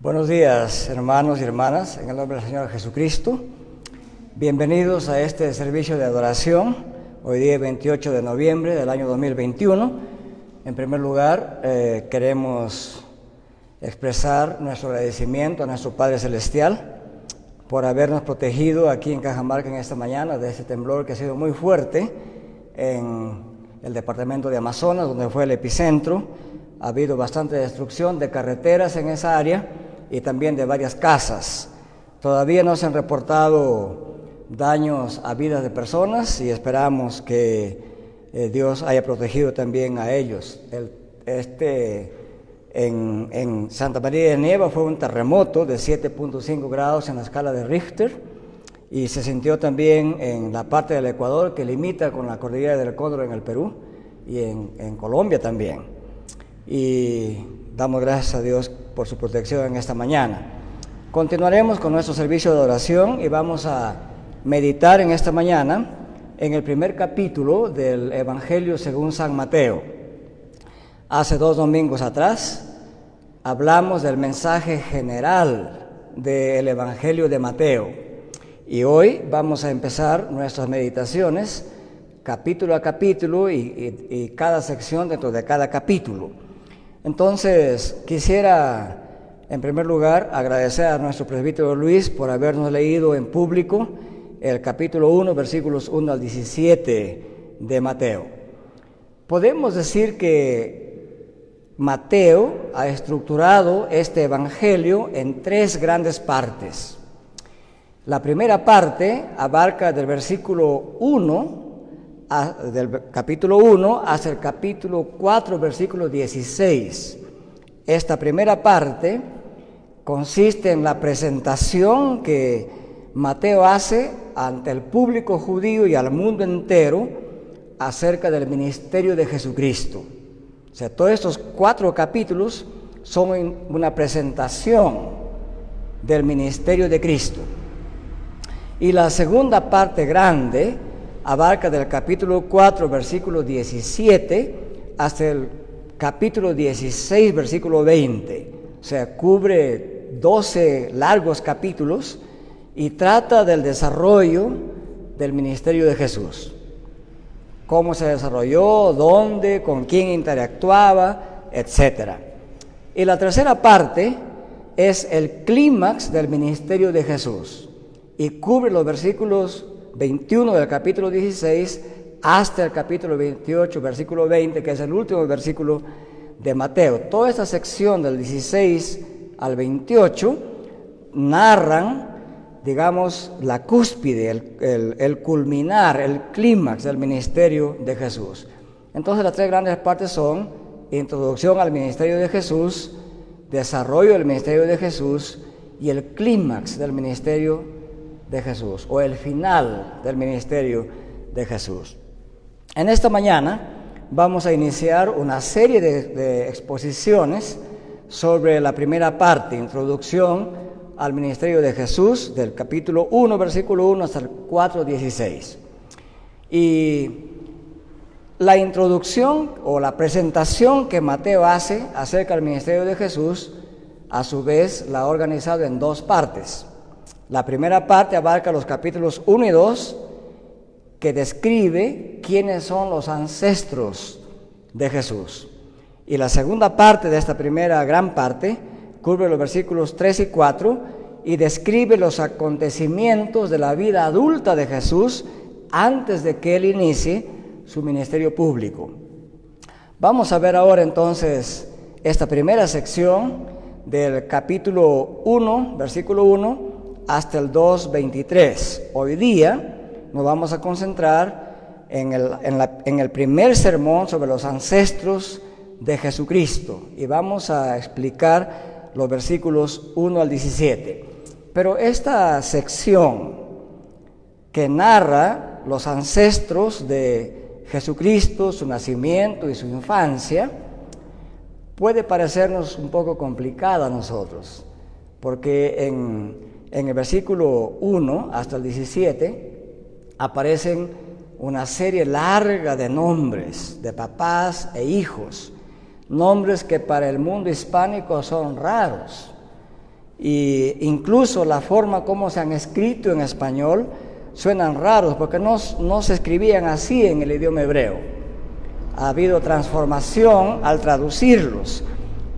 Buenos días, hermanos y hermanas, en el nombre del Señor Jesucristo. Bienvenidos a este servicio de adoración, hoy día 28 de noviembre del año 2021. En primer lugar, queremos expresar nuestro agradecimiento a nuestro Padre Celestial por habernos protegido aquí en Cajamarca en esta mañana de este temblor que ha sido muy fuerte en el departamento de Amazonas, donde fue el epicentro. Ha habido bastante destrucción de carreteras en esa área y también de varias casas. Todavía no se han reportado daños a vidas de personas y esperamos que Dios haya protegido también a ellos. En Santa María de Neva fue un terremoto de 7.5 grados en la escala de Richter y se sintió también en la parte del Ecuador que limita con la cordillera del Cóndor en el Perú y en Colombia también. Y damos gracias a Dios por su protección en esta mañana. Continuaremos con nuestro servicio de oración y vamos a meditar en esta mañana en el primer capítulo del Evangelio según San Mateo. Hace 2 domingos atrás hablamos del mensaje general del Evangelio de Mateo y hoy vamos a empezar nuestras meditaciones capítulo a capítulo y cada sección dentro de cada capítulo. Entonces, quisiera, en primer lugar, agradecer a nuestro presbítero Luis por habernos leído en público el capítulo 1, versículos 1 al 17 de Mateo. Podemos decir que Mateo ha estructurado este evangelio en 3 grandes partes. La primera parte abarca del versículo 1 del capítulo 1 hasta el capítulo 4, versículo 16. Esta primera parte consiste en la presentación que Mateo hace ante el público judío y al mundo entero acerca del ministerio de Jesucristo. O sea, todos estos 4 capítulos son una presentación del ministerio de Cristo. Y la segunda parte grande abarca del capítulo 4, versículo 17, hasta el capítulo 16, versículo 20. O sea, cubre 12 largos capítulos y trata del desarrollo del ministerio de Jesús. Cómo se desarrolló, dónde, con quién interactuaba, etc. Y la tercera parte es el clímax del ministerio de Jesús y cubre los versículos 21 del capítulo 16 hasta el capítulo 28, versículo 20, que es el último versículo de Mateo. Toda esta sección del 16 al 28 narran, digamos, la cúspide, el culminar, el clímax del ministerio de Jesús. Entonces las 3 grandes partes son introducción al ministerio de Jesús, desarrollo del ministerio de Jesús y el clímax del ministerio de Jesús, o el final del ministerio de Jesús. En esta mañana vamos a iniciar una serie de exposiciones sobre la primera parte, introducción al ministerio de Jesús, del capítulo 1, versículo 1 hasta el 4, 16. Y la introducción o la presentación que Mateo hace acerca del ministerio de Jesús, a su vez la ha organizado en 2 partes. La primera parte abarca los capítulos 1 y 2, que describe quiénes son los ancestros de Jesús. Y la segunda parte de esta primera gran parte cubre los versículos 3 y 4 y describe los acontecimientos de la vida adulta de Jesús antes de que Él inicie su ministerio público. Vamos a ver ahora entonces esta primera sección del capítulo 1, versículo 1, hasta el 2:23. Hoy día nos vamos a concentrar en el primer sermón sobre los ancestros de Jesucristo y vamos a explicar los versículos 1 al 17. Pero esta sección que narra los ancestros de Jesucristo, su nacimiento y su infancia, puede parecernos un poco complicada a nosotros, porque en el versículo 1 hasta el 17 aparecen una serie larga de nombres de papás e hijos, nombres que para el mundo hispánico son raros. Y incluso la forma como se han escrito en español suenan raros porque no se escribían así en el idioma hebreo. Ha habido transformación al traducirlos.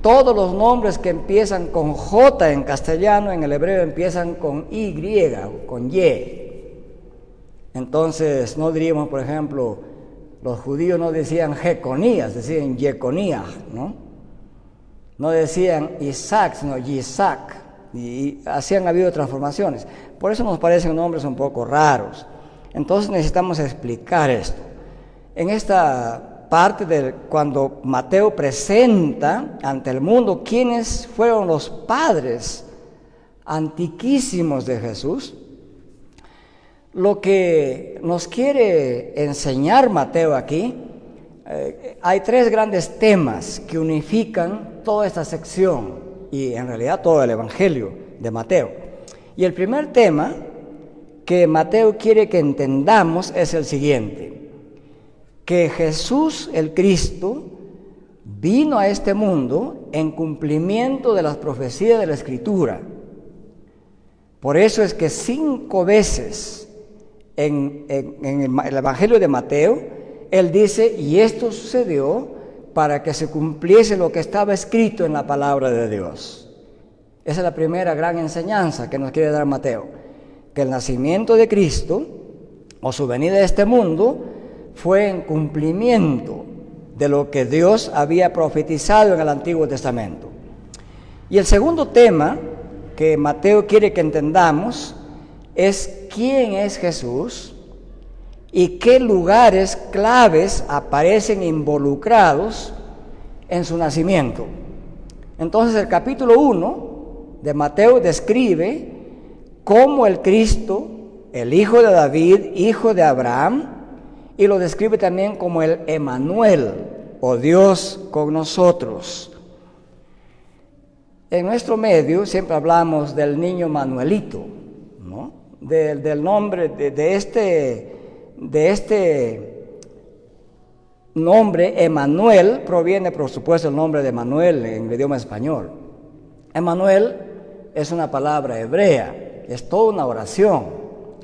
Todos los nombres que empiezan con J en castellano, en el hebreo empiezan con Y, con Y. Entonces no diríamos, por ejemplo, los judíos no decían Jeconías, decían Yeconías, ¿no? No decían Isaac, sino Yisac. Y así han habido transformaciones. Por eso nos parecen nombres un poco raros. Entonces necesitamos explicar esto. En esta parte cuando Mateo presenta ante el mundo quiénes fueron los padres antiquísimos de Jesús, lo que nos quiere enseñar Mateo aquí, hay tres grandes temas que unifican toda esta sección y en realidad todo el Evangelio de Mateo. Y el primer tema que Mateo quiere que entendamos es el siguiente: que Jesús el Cristo vino a este mundo en cumplimiento de las profecías de la Escritura. Por eso es que 5 veces en el Evangelio de Mateo, él dice, y esto sucedió para que se cumpliese lo que estaba escrito en la palabra de Dios. Esa es la primera gran enseñanza que nos quiere dar Mateo, que el nacimiento de Cristo o su venida a este mundo fue en cumplimiento de lo que Dios había profetizado en el Antiguo Testamento. Y el segundo tema que Mateo quiere que entendamos es quién es Jesús y qué lugares claves aparecen involucrados en su nacimiento. Entonces el capítulo 1 de Mateo describe cómo el Cristo, el hijo de David, hijo de Abraham, y lo describe también como el Emmanuel, o Dios con nosotros. En nuestro medio siempre hablamos del niño Manuelito, ¿no? Del nombre de este nombre, Emmanuel, proviene por supuesto el nombre de Manuel en el idioma español. Emmanuel es una palabra hebrea, es toda una oración.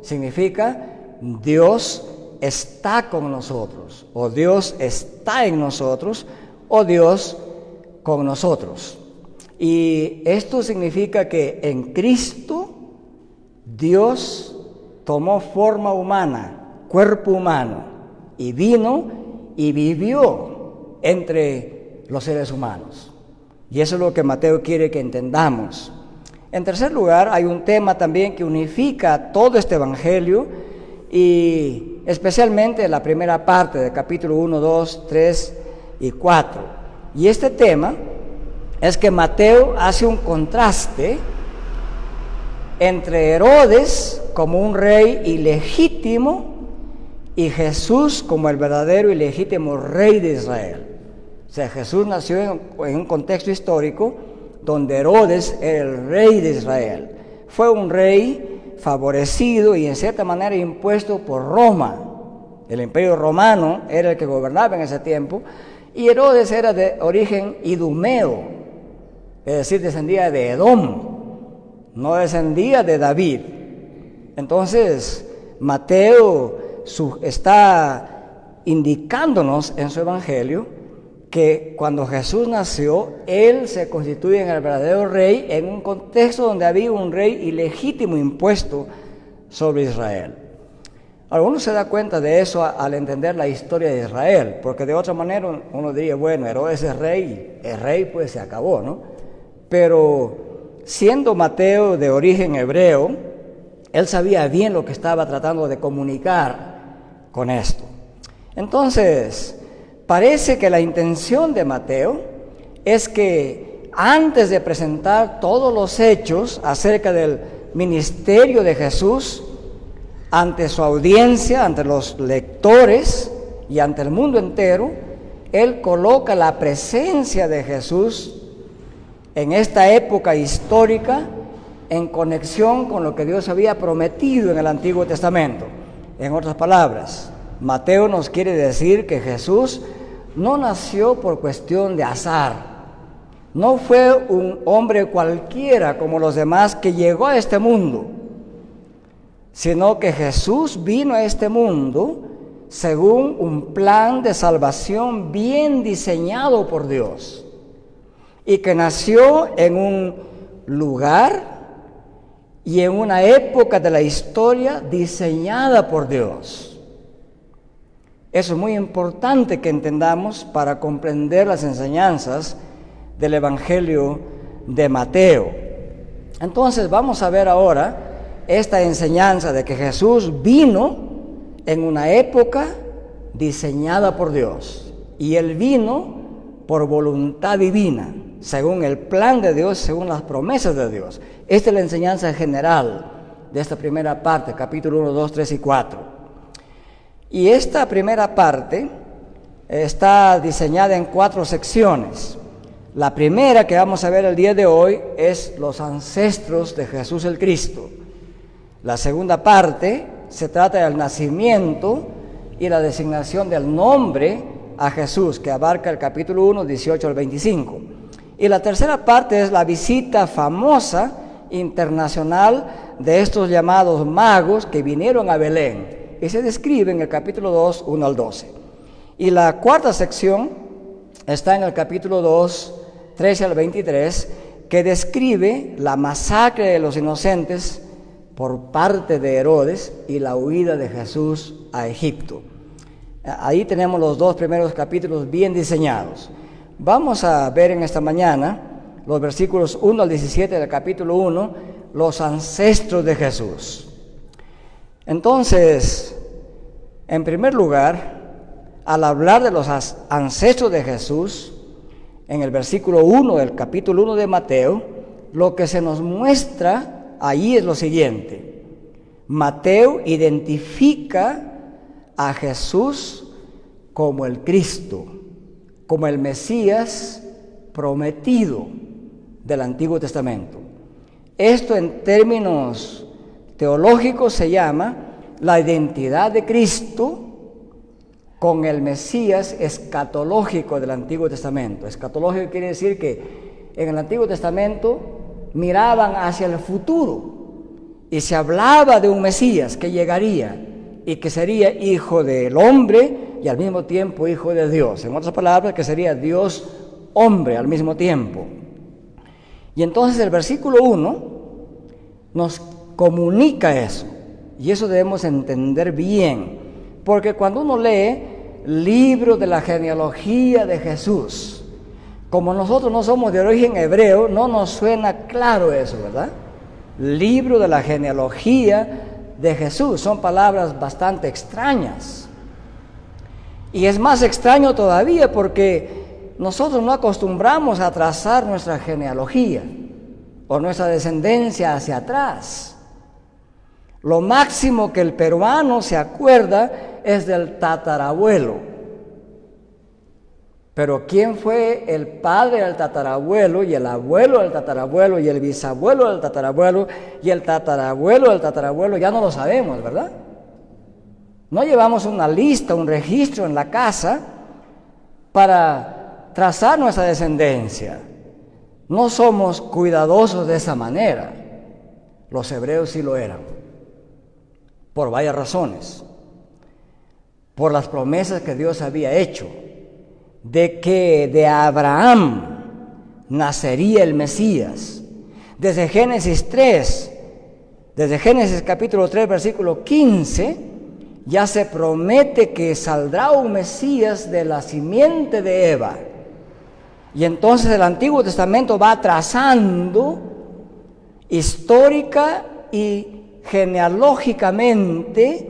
Significa Dios está con nosotros, o Dios está en nosotros, o Dios con nosotros. Y esto significa que en Cristo Dios tomó forma humana, cuerpo humano, y vino y vivió entre los seres humanos. Y eso es lo que Mateo quiere que entendamos. En tercer lugar, hay un tema también que unifica todo este evangelio, y especialmente la primera parte del capítulo 1, 2, 3 y 4. Y este tema es que Mateo hace un contraste entre Herodes como un rey ilegítimo y Jesús como el verdadero y legítimo rey de Israel. O sea, Jesús nació en un contexto histórico donde Herodes era el rey de Israel. Fue un rey favorecido y en cierta manera impuesto por Roma. El imperio romano era el que gobernaba en ese tiempo, y Herodes era de origen idumeo, es decir, descendía de Edom, no descendía de David. Entonces, Mateo está indicándonos en su evangelio que cuando Jesús nació, él se constituye en el verdadero rey en un contexto donde había un rey ilegítimo impuesto sobre Israel. Algunos se da cuenta de eso al entender la historia de Israel, porque de otra manera uno diría, bueno, Herodes es rey, pues se acabó, ¿no? Pero siendo Mateo de origen hebreo, él sabía bien lo que estaba tratando de comunicar con esto. Entonces, parece que la intención de Mateo es que antes de presentar todos los hechos acerca del ministerio de Jesús, ante su audiencia, ante los lectores y ante el mundo entero, él coloca la presencia de Jesús en esta época histórica en conexión con lo que Dios había prometido en el Antiguo Testamento. En otras palabras, Mateo nos quiere decir que Jesús no nació por cuestión de azar, No fue un hombre cualquiera como los demás que llegó a este mundo, sino que Jesús vino a este mundo según un plan de salvación bien diseñado por Dios, y que nació en un lugar y en una época de la historia diseñada por Dios. Eso es muy importante que entendamos para comprender las enseñanzas del Evangelio de Mateo. Entonces vamos a ver ahora esta enseñanza de que Jesús vino en una época diseñada por Dios, y Él vino por voluntad divina, según el plan de Dios, según las promesas de Dios. Esta es la enseñanza general de esta primera parte, capítulo 1, 2, 3 y 4. Y esta primera parte está diseñada en 4 secciones. La primera que vamos a ver el día de hoy es los ancestros de Jesús el Cristo. La segunda parte se trata del nacimiento y la designación del nombre a Jesús, que abarca el capítulo 1, 18 al 25. Y la tercera parte es la visita famosa internacional de estos llamados magos que vinieron a Belén, y se describe en el capítulo 2, 1 al 12. Y la cuarta sección está en el capítulo 2, 13 al 23, que describe la masacre de los inocentes por parte de Herodes y la huida de Jesús a Egipto. Ahí tenemos los 2 primeros capítulos bien diseñados. Vamos a ver en esta mañana los versículos 1 al 17 del capítulo 1, los ancestros de Jesús. Entonces, en primer lugar, al hablar de los ancestros de Jesús, en el versículo 1 del capítulo 1 de Mateo, lo que se nos muestra ahí es lo siguiente. Mateo identifica a Jesús como el Cristo, como el Mesías prometido del Antiguo Testamento. Esto en términos teológicos se llama la identidad de Cristo con el Mesías escatológico del Antiguo Testamento. Escatológico quiere decir que en el Antiguo Testamento miraban hacia el futuro y se hablaba de un Mesías que llegaría y que sería hijo del hombre y al mismo tiempo hijo de Dios. En otras palabras, que sería Dios hombre al mismo tiempo. Y entonces el versículo 1 nos comunica eso, y eso debemos entender bien, porque cuando uno lee libro de la genealogía de Jesús, como nosotros no somos de origen hebreo, no nos suena claro eso, ¿verdad? Libro de la genealogía de Jesús, son palabras bastante extrañas. Y es más extraño todavía porque nosotros no acostumbramos a trazar nuestra genealogía o nuestra descendencia hacia atrás. Lo máximo que el peruano se acuerda es del tatarabuelo. Pero ¿quién fue el padre del tatarabuelo y el abuelo del tatarabuelo y el bisabuelo del tatarabuelo y el tatarabuelo del tatarabuelo? Ya no lo sabemos, ¿verdad? No llevamos una lista, un registro en la casa para trazar nuestra descendencia. No somos cuidadosos de esa manera. Los hebreos sí lo eran, por varias razones. Por las promesas que Dios había hecho, de que de Abraham nacería el Mesías. Desde Génesis 3, desde Génesis capítulo 3, versículo 15, ya se promete que saldrá un Mesías de la simiente de Eva. Y entonces el Antiguo Testamento va trazando histórica y genealógicamente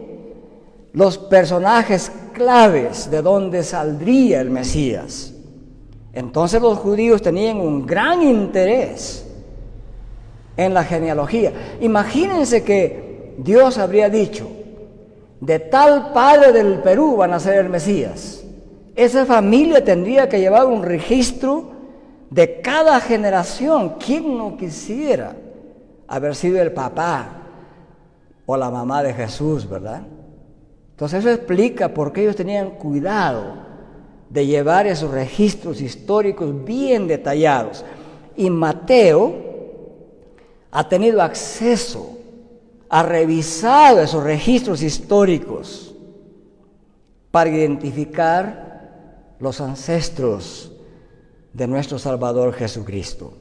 los personajes claves de donde saldría el Mesías. Entonces los judíos tenían un gran interés en la genealogía. Imagínense que Dios habría dicho: de tal padre del Perú va a nacer el Mesías. Esa familia tendría que llevar un registro de cada generación. ¿Quién no quisiera haber sido el papá o la mamá de Jesús, verdad? Entonces eso explica por qué ellos tenían cuidado de llevar esos registros históricos bien detallados. Y Mateo ha tenido acceso, ha revisado esos registros históricos para identificar los ancestros de nuestro Salvador Jesucristo.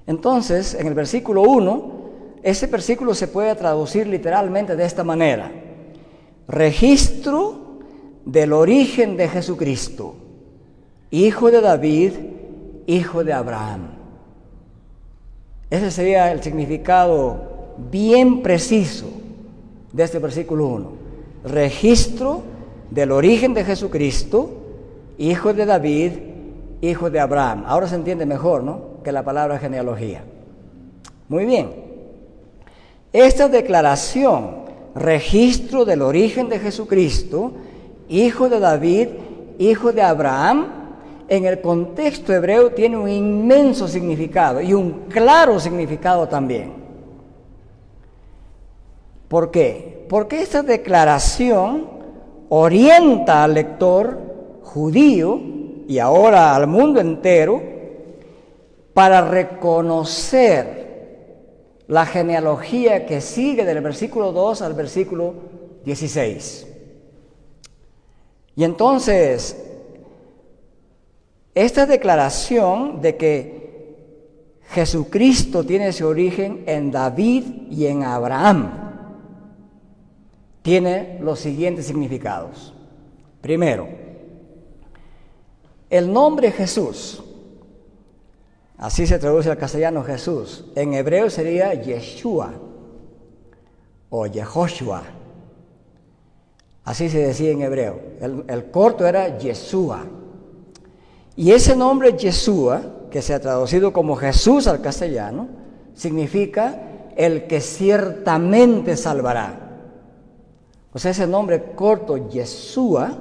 Entonces, en el versículo 1, ese versículo se puede traducir literalmente de esta manera: registro del origen de Jesucristo, hijo de David, hijo de Abraham. Ese sería el significado bien preciso de este versículo 1. Registro del origen de Jesucristo, hijo de David, hijo de Abraham. Ahora se entiende mejor, ¿no?, que la palabra genealogía. Muy bien. Esta declaración, registro del origen de Jesucristo, hijo de David, hijo de Abraham, en el contexto hebreo tiene un inmenso significado y un claro significado también. ¿Por qué? Porque esta declaración orienta al lector judío y ahora al mundo entero para reconocer la genealogía que sigue del versículo 2 al versículo 16. Y entonces, esta declaración de que Jesucristo tiene su origen en David y en Abraham tiene los siguientes significados. Primero, el nombre Jesús, así se traduce al castellano Jesús, en hebreo sería Yeshua o Yehoshua, así se decía en hebreo. El corto era Yeshua. Y ese nombre Yeshua, que se ha traducido como Jesús al castellano, significa el que ciertamente salvará. O sea, ese nombre corto Yeshua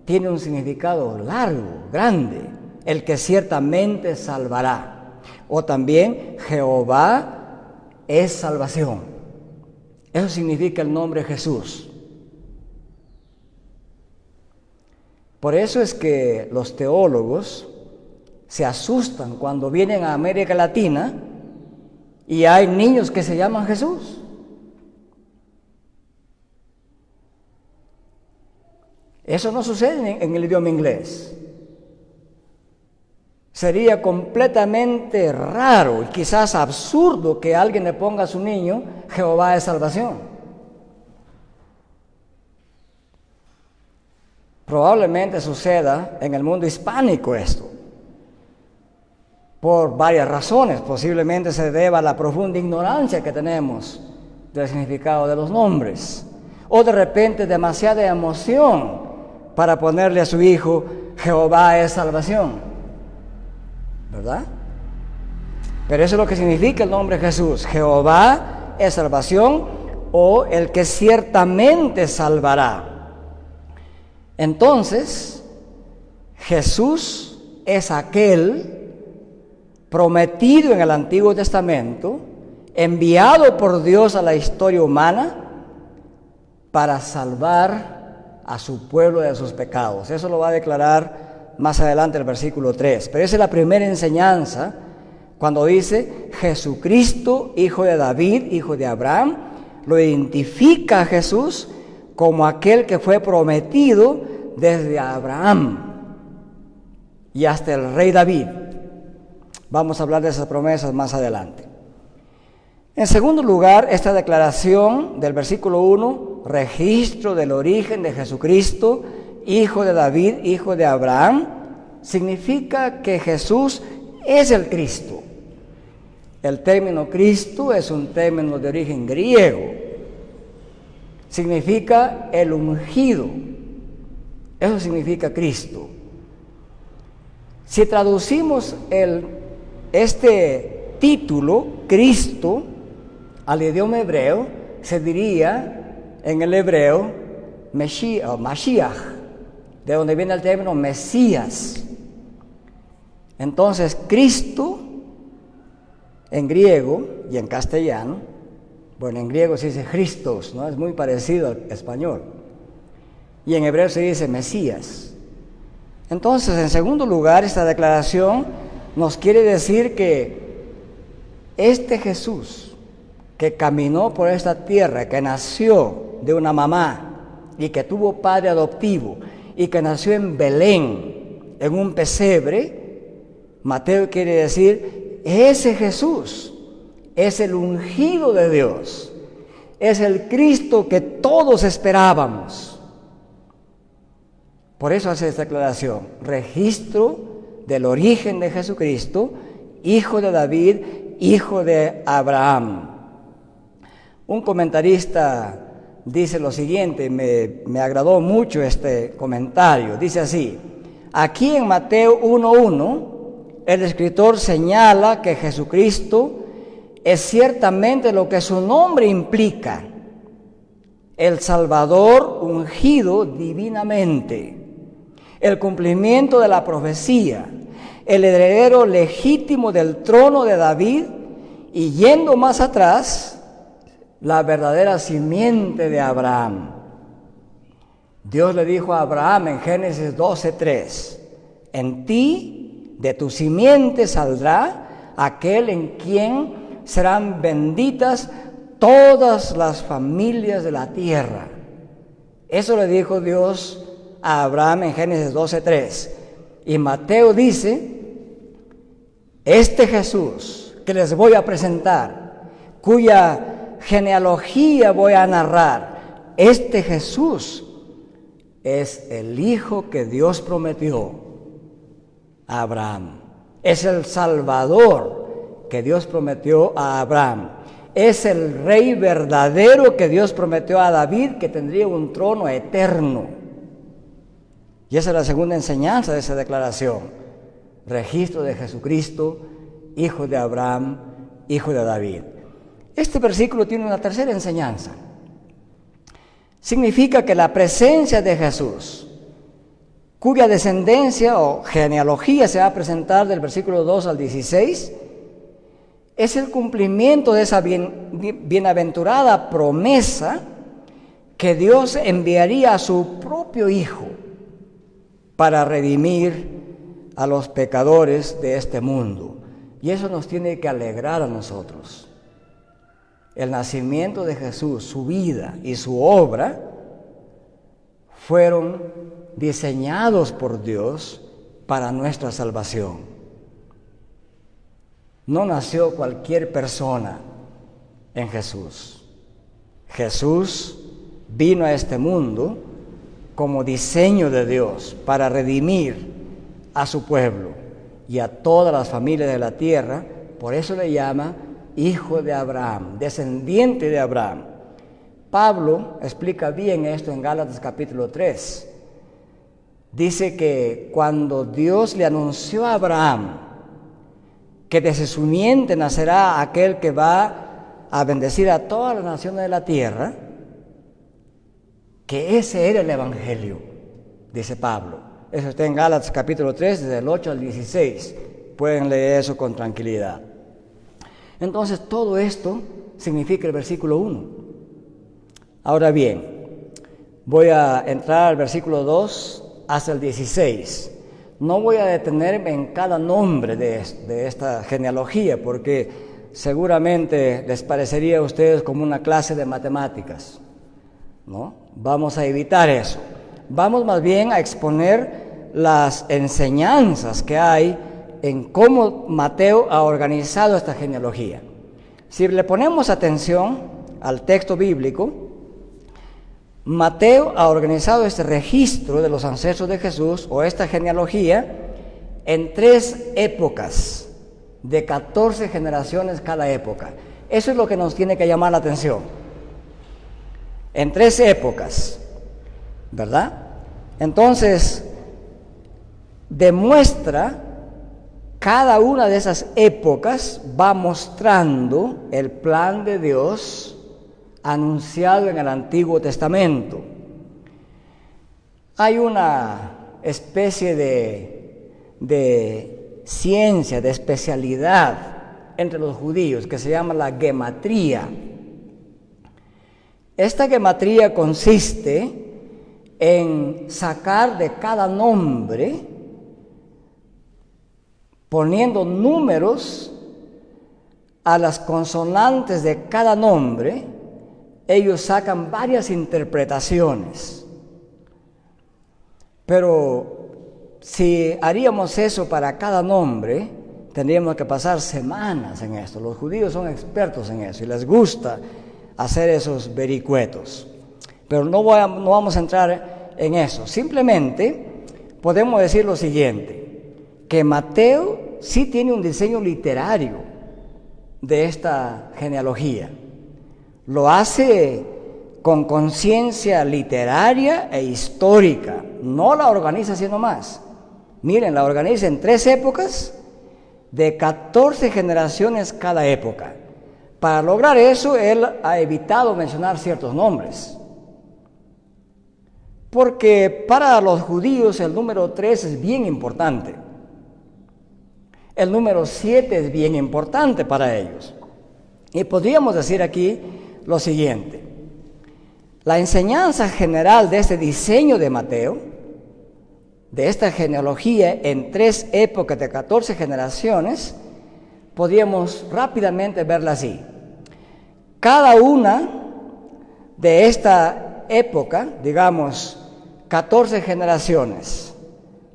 tiene un significado largo, grande, el que ciertamente salvará. O también Jehová es salvación. Eso significa el nombre Jesús. Por eso es que los teólogos se asustan cuando vienen a América Latina y hay niños que se llaman Jesús. Eso no sucede en el idioma inglés. Sería completamente raro y quizás absurdo que alguien le ponga a su niño Jehová es salvación. Probablemente suceda en el mundo hispánico esto, por varias razones. Posiblemente se deba a la profunda ignorancia que tenemos del significado de los nombres, o de repente demasiada emoción para ponerle a su hijo Jehová es salvación, ¿verdad? Pero eso es lo que significa el nombre Jesús: Jehová es salvación, o el que ciertamente salvará. Entonces, Jesús es aquel prometido en el Antiguo Testamento, enviado por Dios a la historia humana para salvar a su pueblo de sus pecados. Eso lo va a declarar más adelante el versículo 3. Pero esa es la primera enseñanza cuando dice Jesucristo, hijo de David, hijo de Abraham. Lo identifica a Jesús como aquel que fue prometido desde Abraham y hasta el rey David. Vamos a hablar de esas promesas más adelante. En segundo lugar, esta declaración del versículo 1, registro del origen de Jesucristo, hijo de David, hijo de Abraham, significa que Jesús es el Cristo. El término Cristo es un término de origen griego. Significa el ungido. Eso significa Cristo. Si traducimos este título, Cristo, al idioma hebreo, se diría en el hebreo Mashiach, de donde viene el término Mesías. Entonces, Cristo, en griego y en castellano, bueno, en griego se dice Christos, ¿no? Es muy parecido al español. Y en hebreo se dice Mesías. Entonces, en segundo lugar, esta declaración nos quiere decir que este Jesús que caminó por esta tierra, que nació de una mamá y que tuvo padre adoptivo y que nació en Belén, en un pesebre, Mateo quiere decir, ese Jesús es el ungido de Dios, es el Cristo que todos esperábamos. Por eso hace esta declaración, registro del origen de Jesucristo, hijo de David, hijo de Abraham. Un comentarista dice lo siguiente, me agradó mucho este comentario, dice así, aquí en Mateo 1:1, el escritor señala que Jesucristo es ciertamente lo que su nombre implica, el Salvador ungido divinamente, el cumplimiento de la profecía, el heredero legítimo del trono de David y yendo más atrás, la verdadera simiente de Abraham. Dios le dijo a Abraham en Génesis 12:3, en ti, de tu simiente saldrá aquel en quien serán benditas todas las familias de la tierra. Eso le dijo Dios a Abraham en Génesis 12:3. Y Mateo dice, este Jesús que les voy a presentar, cuya genealogía voy a narrar, este Jesús es el Hijo que Dios prometió a Abraham. Es el Salvador que Dios prometió a Abraham. Es el Rey verdadero que Dios prometió a David, que tendría un trono eterno. Y esa es la segunda enseñanza de esa declaración. Registro de Jesucristo, hijo de Abraham, hijo de David. Este versículo tiene una tercera enseñanza. Significa que la presencia de Jesús, cuya descendencia o genealogía se va a presentar del versículo 2 al 16, es el cumplimiento de esa bienaventurada promesa que Dios enviaría a su propio Hijo para redimir a los pecadores de este mundo. Y eso nos tiene que alegrar a nosotros. El nacimiento de Jesús, su vida y su obra fueron diseñados por Dios para nuestra salvación. No nació cualquier persona en Jesús. Jesús vino a este mundo como diseño de Dios para redimir a su pueblo y a todas las familias de la tierra. Por eso le llama hijo de Abraham, descendiente de Abraham. Pablo explica bien esto en Gálatas capítulo 3. Dice que cuando Dios le anunció a Abraham que de su simiente nacerá aquel que va a bendecir a todas las naciones de la tierra, que ese era el Evangelio, dice Pablo. Eso está en Gálatas capítulo 3, desde el 8 al 16. Pueden leer eso con tranquilidad. Entonces, todo esto significa el versículo 1. Ahora bien, voy a entrar al versículo 2 hasta el 16. No voy a detenerme en cada nombre de esta genealogía, porque seguramente les parecería a ustedes como una clase de matemáticas, ¿no? Vamos a evitar eso. Vamos más bien a exponer las enseñanzas que hay en cómo Mateo ha organizado esta genealogía. Si le ponemos atención al texto bíblico, Mateo ha organizado este registro de los ancestros de Jesús, o esta genealogía, en 3 épocas, de 14 generaciones cada época. Eso es lo que nos tiene que llamar la atención. En 3 épocas, ¿verdad? Entonces, demuestra cada una de esas épocas, va mostrando el plan de Dios anunciado en el Antiguo Testamento. Hay una especie de ciencia, de especialidad entre los judíos que se llama la gematría. Esta gematría consiste en sacar de cada nombre poniendo números a las consonantes de cada nombre, ellos sacan varias interpretaciones. Pero si haríamos eso para cada nombre, tendríamos que pasar semanas en esto. Los judíos son expertos en eso y les gusta hacer esos vericuetos. Pero no vamos a entrar en eso. Simplemente podemos decir lo siguiente, que Mateo sí tiene un diseño literario de esta genealogía. Lo hace con conciencia literaria e histórica. No la organiza así nomás. Miren, la organiza en 3 épocas de 14 generaciones cada época. Para lograr eso, él ha evitado mencionar ciertos nombres. Porque para los judíos el número 3 es bien importante. El número 7 es bien importante para ellos. Y podríamos decir aquí lo siguiente. La enseñanza general de este diseño de Mateo, de esta genealogía en 3 épocas de 14 generaciones, podríamos rápidamente verla así. Cada una de esta época, digamos, 14 generaciones,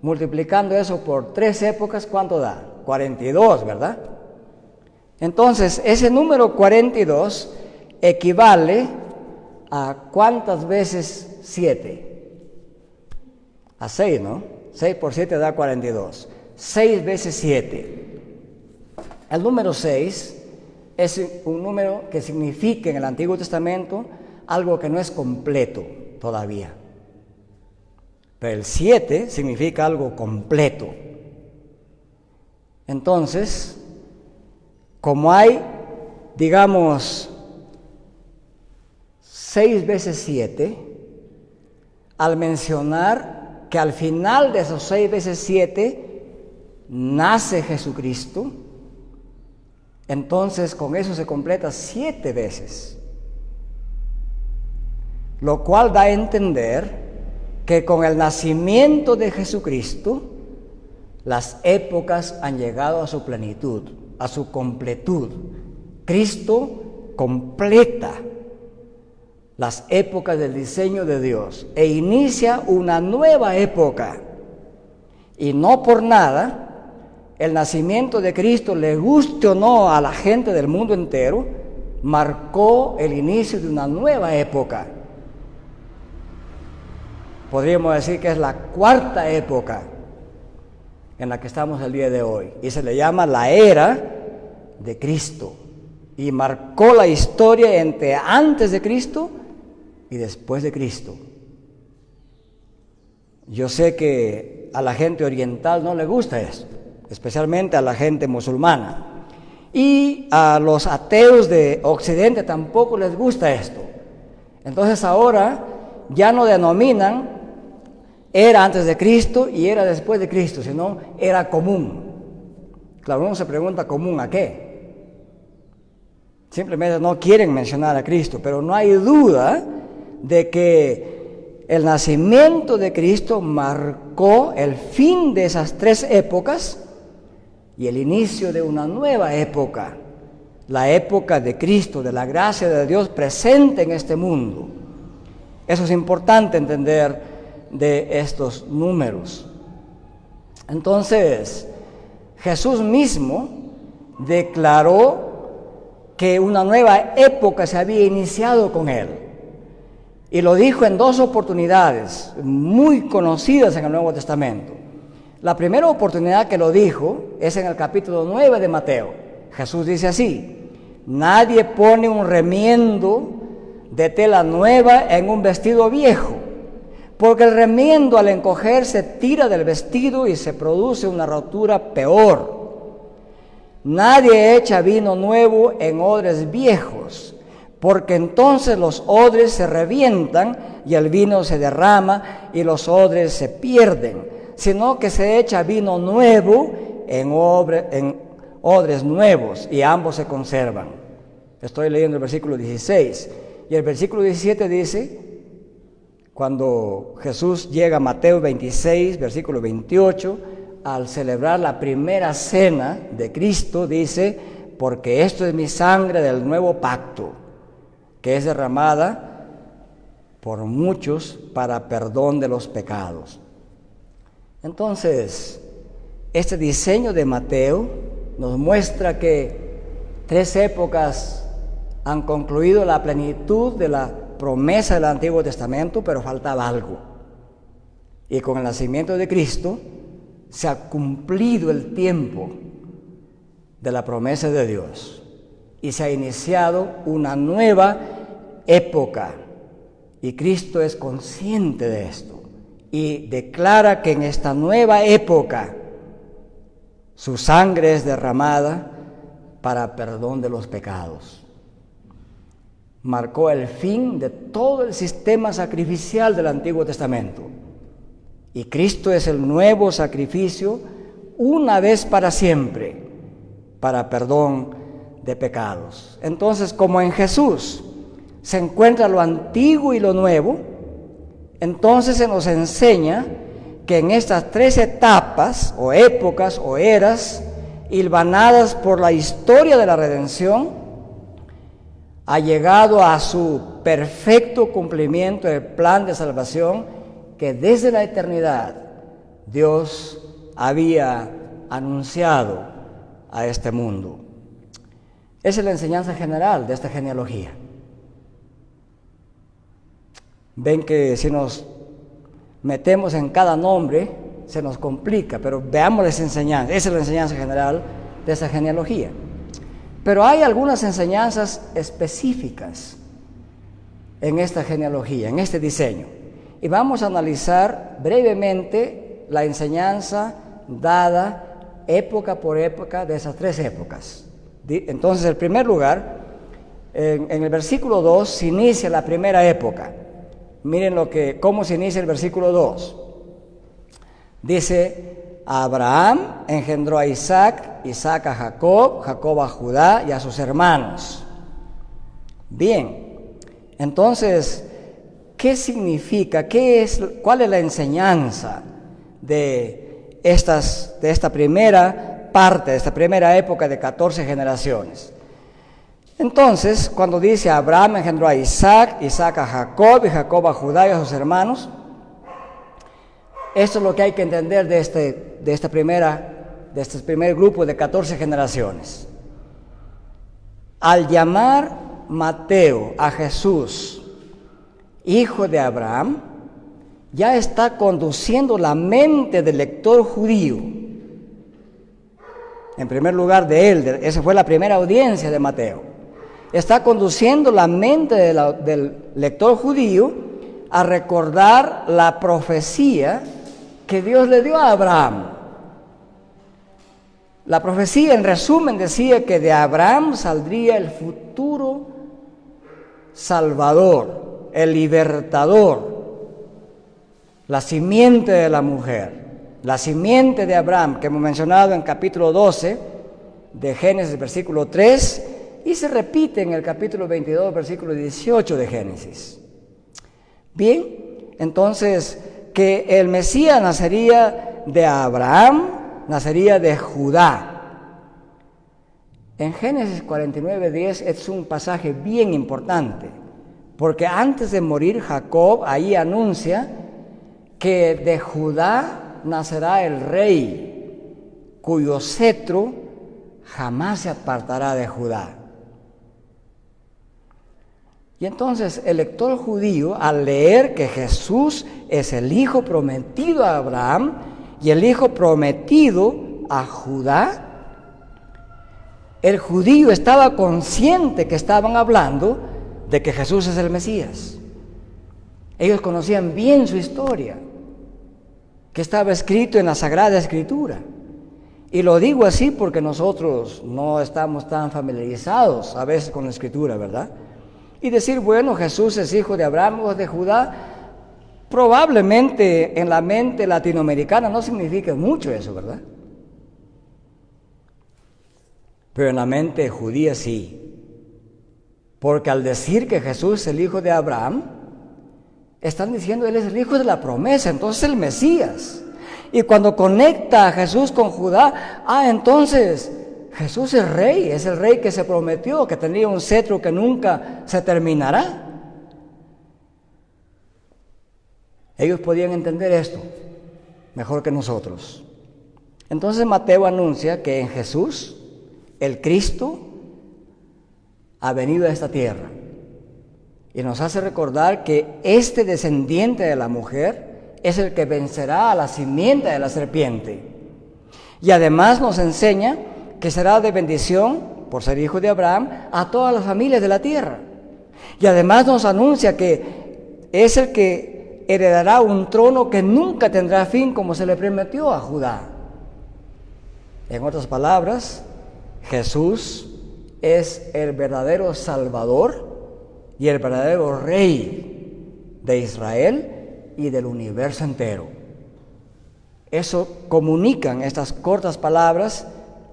multiplicando eso por 3 épocas, ¿cuánto da? 42, ¿verdad? Entonces, ese número 42 equivale a ¿cuántas veces 7? A 6, ¿no? 6 por 7 da 42. 6 veces 7. El número 6 es un número que significa en el Antiguo Testamento algo que no es completo todavía. Pero el 7 significa algo completo. Entonces, como hay, digamos, 6 veces 7, al mencionar que al final de esos 6 veces 7 nace Jesucristo, entonces con eso se completa 7 veces. Lo cual da a entender que con el nacimiento de Jesucristo, las épocas han llegado a su plenitud, a su completud. Cristo completa las épocas del diseño de Dios e inicia una nueva época. Y no por nada, el nacimiento de Cristo, le guste o no a la gente del mundo entero, marcó el inicio de una nueva época. Podríamos decir que es la 4ª época en la que estamos el día de hoy, y se le llama la era de Cristo, y marcó la historia entre antes de Cristo y después de Cristo. Yo sé que a la gente oriental no le gusta esto, especialmente a la gente musulmana, y a los ateos de Occidente tampoco les gusta esto. Entonces ahora ya no denominan era antes de Cristo y era después de Cristo, sino era común. Claro, uno se pregunta, ¿común a qué? Simplemente no quieren mencionar a Cristo, pero no hay duda de que el nacimiento de Cristo marcó el fin de esas 3 épocas y el inicio de una nueva época, la época de Cristo, de la gracia de Dios presente en este mundo. Eso es importante entender de estos números. Entonces, Jesús mismo declaró que una nueva época se había iniciado con él. Y lo dijo en 2 oportunidades muy conocidas en el Nuevo Testamento. La primera oportunidad que lo dijo es en el capítulo 9 de Mateo. Jesús dice así: nadie pone un remiendo de tela nueva en un vestido viejo, porque el remiendo al encogerse tira del vestido y se produce una rotura peor. Nadie echa vino nuevo en odres viejos, porque entonces los odres se revientan y el vino se derrama y los odres se pierden, sino que se echa vino nuevo en odres nuevos y ambos se conservan. Estoy leyendo el versículo 16 y el versículo 17 dice, cuando Jesús llega a Mateo 26, versículo 28, al celebrar la primera cena de Cristo, dice, porque esto es mi sangre del nuevo pacto, que es derramada por muchos para perdón de los pecados. Entonces, este diseño de Mateo nos muestra que 3 épocas han concluido la plenitud de la promesa del Antiguo Testamento, pero faltaba algo. Y con el nacimiento de Cristo se ha cumplido el tiempo de la promesa de Dios y se ha iniciado una nueva época. Y Cristo es consciente de esto y declara que en esta nueva época su sangre es derramada para perdón de los pecados. Marcó el fin de todo el sistema sacrificial del Antiguo Testamento. Y Cristo es el nuevo sacrificio una vez para siempre, para perdón de pecados. Entonces, como en Jesús se encuentra lo antiguo y lo nuevo, entonces se nos enseña que en estas 3 etapas o épocas o eras hilvanadas por la historia de la redención, ha llegado a su perfecto cumplimiento el plan de salvación que desde la eternidad Dios había anunciado a este mundo. Esa es la enseñanza general de esta genealogía. Ven que si nos metemos en cada nombre se nos complica, pero veamos esa enseñanza. Esa es la enseñanza general de esta genealogía. Pero hay algunas enseñanzas específicas en esta genealogía, en este diseño. Y vamos a analizar brevemente la enseñanza dada época por época de esas 3 épocas. Entonces, en primer lugar, en el versículo 2 se inicia la primera época. Miren cómo se inicia el versículo 2. Dice, Abraham engendró a Isaac, Isaac a Jacob, Jacob a Judá y a sus hermanos. Bien, entonces, ¿qué significa? ¿Cuál es la enseñanza de esta primera parte, de esta primera época de 14 generaciones? Entonces, cuando dice Abraham engendró a Isaac, Isaac a Jacob y Jacob a Judá y a sus hermanos, esto es lo que hay que entender de este primer grupo de 14 generaciones. Al llamar Mateo a Jesús hijo de Abraham, ya está conduciendo la mente del lector judío. En primer lugar de él, esa fue la primera audiencia de Mateo. Está conduciendo la mente del lector judío a recordar la profecía que Dios le dio a Abraham. La profecía, en resumen, decía que de Abraham saldría el futuro Salvador, el libertador, la simiente de la mujer, la simiente de Abraham, que hemos mencionado en capítulo 12 de Génesis, versículo 3, y se repite en el capítulo 22, versículo 18 de Génesis. Bien, entonces, que el Mesías nacería de Abraham, nacería de Judá. En Génesis 49:10 es un pasaje bien importante, porque antes de morir Jacob ahí anuncia que de Judá nacerá el rey, cuyo cetro jamás se apartará de Judá. Y entonces el lector judío, al leer que Jesús es el hijo prometido a Abraham y el hijo prometido a Judá, el judío estaba consciente que estaban hablando de que Jesús es el Mesías. Ellos conocían bien su historia, que estaba escrito en la Sagrada Escritura. Y lo digo así porque nosotros no estamos tan familiarizados a veces con la Escritura, ¿verdad? Y decir, bueno, Jesús es hijo de Abraham o de Judá, probablemente en la mente latinoamericana no significa mucho eso, ¿verdad? Pero en la mente judía sí. Porque al decir que Jesús es el hijo de Abraham, están diciendo Él es el hijo de la promesa, entonces el Mesías. Y cuando conecta a Jesús con Judá, entonces Jesús es el rey que se prometió, que tenía un cetro que nunca se terminará. Ellos podían entender esto mejor que nosotros. Entonces Mateo anuncia que en Jesús, el Cristo, ha venido a esta tierra. Y nos hace recordar que este descendiente de la mujer es el que vencerá a la simiente de la serpiente. Y además nos enseña que será de bendición, por ser hijo de Abraham, a todas las familias de la tierra. Y además nos anuncia que es el que heredará un trono que nunca tendrá fin, como se le prometió a Judá. En otras palabras, Jesús es el verdadero Salvador y el verdadero Rey de Israel y del universo entero. Eso comunican estas cortas palabras.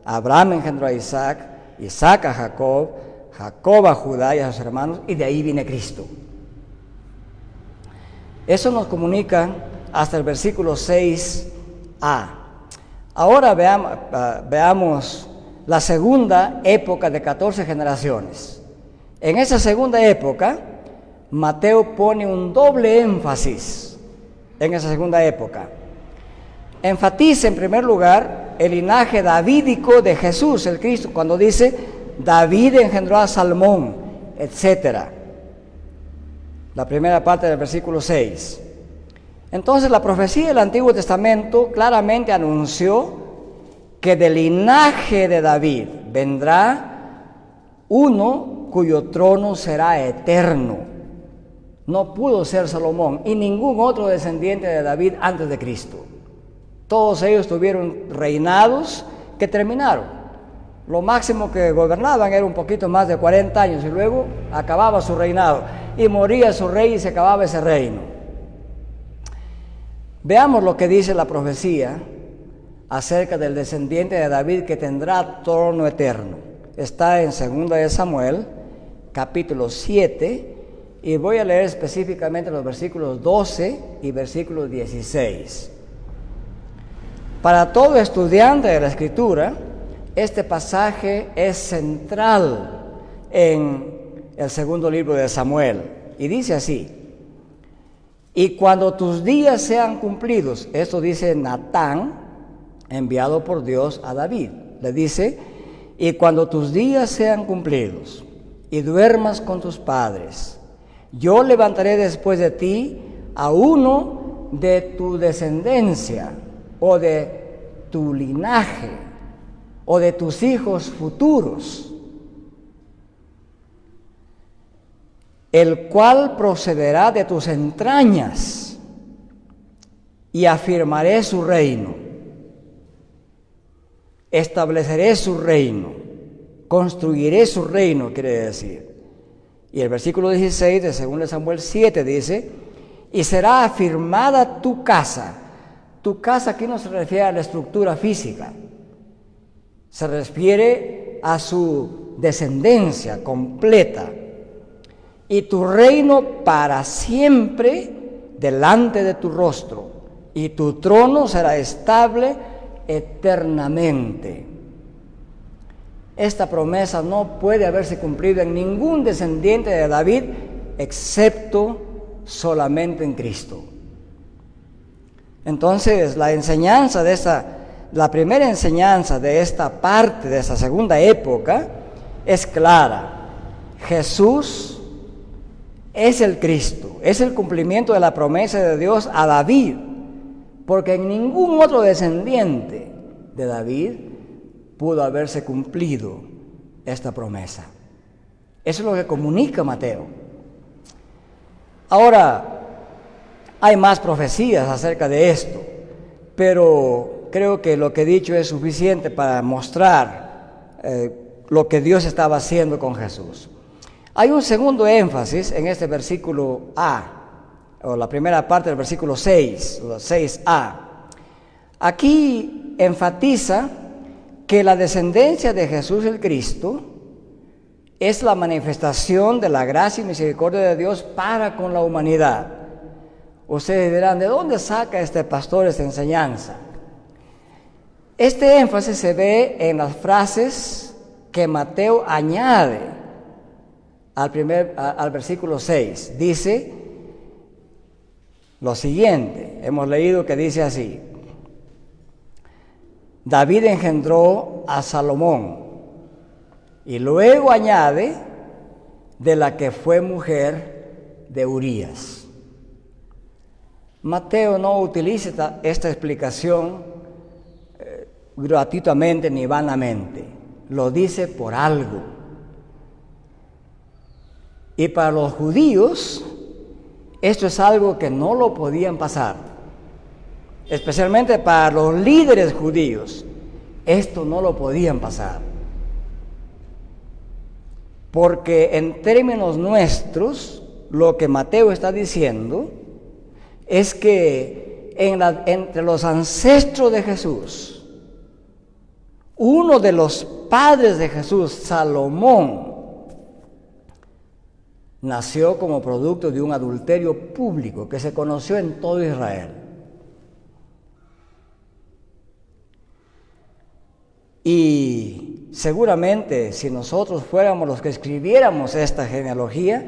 Abraham engendró a Isaac, Isaac a Jacob, Jacob a Judá y a sus hermanos, y de ahí viene Cristo. Eso nos comunica hasta el versículo 6a. Ahora veamos la segunda época de 14 generaciones. En esa segunda época, Mateo pone un doble énfasis en esa segunda época. Enfatiza en primer lugar el linaje davídico de Jesús, el Cristo, cuando dice David engendró a Salmón, etc. La primera parte del versículo 6. Entonces la profecía del Antiguo Testamento claramente anunció que del linaje de David vendrá uno cuyo trono será eterno. No pudo ser Salomón y ningún otro descendiente de David antes de Cristo. Todos ellos tuvieron reinados que terminaron. Lo máximo que gobernaban era un poquito más de 40 años y luego acababa su reinado y moría su rey y se acababa ese reino. Veamos lo que dice la profecía acerca del descendiente de David que tendrá trono eterno. Está en 2 de Samuel, capítulo 7, y voy a leer específicamente los versículos 12 y versículos 16. Para todo estudiante de la Escritura, este pasaje es central en el segundo libro de Samuel. Y dice así: y cuando tus días sean cumplidos, esto dice Natán, enviado por Dios a David, le dice, y cuando tus días sean cumplidos y duermas con tus padres, yo levantaré después de ti a uno de tu descendencia, o de tu linaje, o de tus hijos futuros, el cual procederá de tus entrañas, y afirmaré su reino, estableceré su reino, construiré su reino, quiere decir. Y el versículo 16 de 2 Samuel 7 dice, y será afirmada tu casa. Tu casa aquí no se refiere a la estructura física, se refiere a su descendencia completa. Y tu reino para siempre delante de tu rostro, y tu trono será estable eternamente. Esta promesa no puede haberse cumplido en ningún descendiente de David, excepto solamente en Cristo. Entonces, la primera enseñanza de esta parte, de esta segunda época, es clara. Jesús es el Cristo, es el cumplimiento de la promesa de Dios a David, porque en ningún otro descendiente de David pudo haberse cumplido esta promesa. Eso es lo que comunica Mateo. Ahora, hay más profecías acerca de esto, pero creo que lo que he dicho es suficiente para mostrar lo que Dios estaba haciendo con Jesús. Hay un segundo énfasis en este versículo A, o la primera parte del versículo 6, 6a. Aquí enfatiza que la descendencia de Jesús el Cristo es la manifestación de la gracia y misericordia de Dios para con la humanidad. Ustedes dirán, ¿de dónde saca este pastor esta enseñanza? Este énfasis se ve en las frases que Mateo añade al versículo 6. Dice lo siguiente, hemos leído que dice así: David engendró a Salomón, y luego añade, de la que fue mujer de Urías. Mateo no utiliza esta explicación gratuitamente ni vanamente, lo dice por algo. Y para los judíos, esto es algo que no lo podían pasar, especialmente para los líderes judíos, esto no lo podían pasar. Porque en términos nuestros, lo que Mateo está diciendo es que entre los ancestros de Jesús, uno de los padres de Jesús, Salomón, nació como producto de un adulterio público que se conoció en todo Israel. Y seguramente si nosotros fuéramos los que escribiéramos esta genealogía,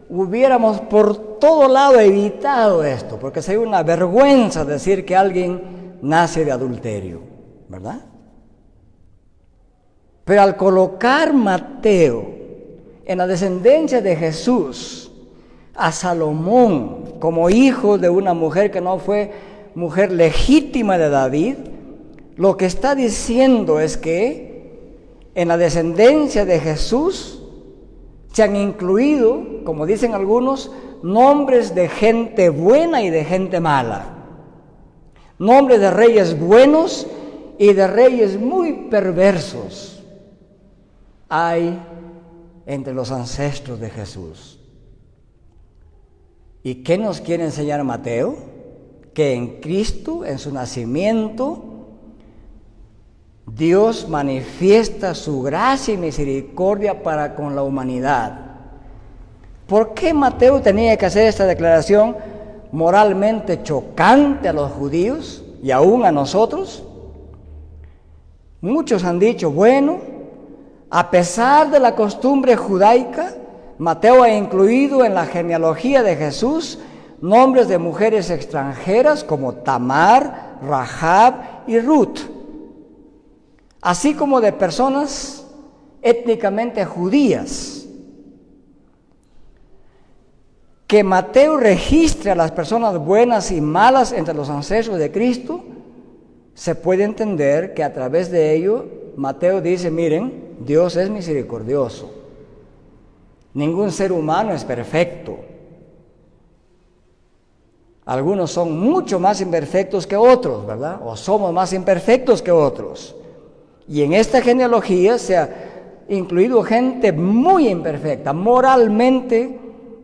hubiéramos por todo lado evitado esto, porque sería una vergüenza decir que alguien nace de adulterio, ¿verdad? Pero al colocar Mateo en la descendencia de Jesús a Salomón como hijo de una mujer que no fue mujer legítima de David, lo que está diciendo es que en la descendencia de Jesús se han incluido, como dicen algunos, nombres de gente buena y de gente mala, nombres de reyes buenos y de reyes muy perversos hay entre los ancestros de Jesús. ¿Y qué nos quiere enseñar Mateo? Que en Cristo, en su nacimiento, Dios manifiesta su gracia y misericordia para con la humanidad. ¿Por qué Mateo tenía que hacer esta declaración moralmente chocante a los judíos y aún a nosotros? Muchos han dicho, bueno, a pesar de la costumbre judaica, Mateo ha incluido en la genealogía de Jesús nombres de mujeres extranjeras como Tamar, Rahab y Ruth, así como de personas étnicamente judías. Que Mateo registre a las personas buenas y malas entre los ancestros de Cristo, se puede entender que a través de ello Mateo dice, miren, Dios es misericordioso. Ningún ser humano es perfecto. Algunos son mucho más imperfectos que otros, ¿verdad? O somos más imperfectos que otros. Y en esta genealogía se ha incluido gente muy imperfecta, moralmente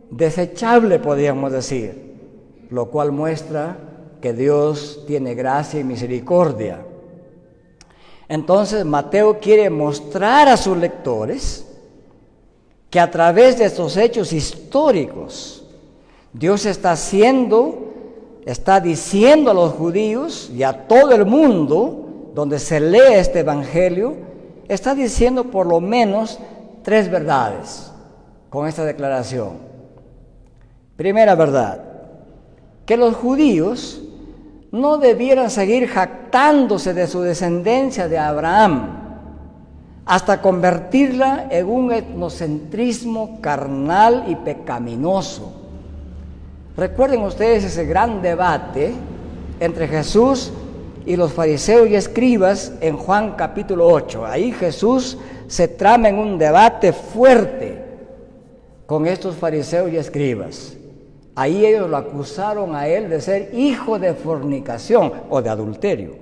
desechable, podríamos decir, lo cual muestra que Dios tiene gracia y misericordia. Entonces Mateo quiere mostrar a sus lectores que a través de estos hechos históricos, Dios está diciendo a los judíos y a todo el mundo donde se lee este evangelio, está diciendo por lo menos 3 verdades con esta declaración. Primera verdad, que los judíos no debieran seguir jactándose de su descendencia de Abraham hasta convertirla en un etnocentrismo carnal y pecaminoso. Recuerden ustedes ese gran debate entre Jesús y los fariseos y escribas en Juan capítulo 8. Ahí Jesús se trama en un debate fuerte con estos fariseos y escribas. Ahí ellos lo acusaron a él de ser hijo de fornicación o de adulterio.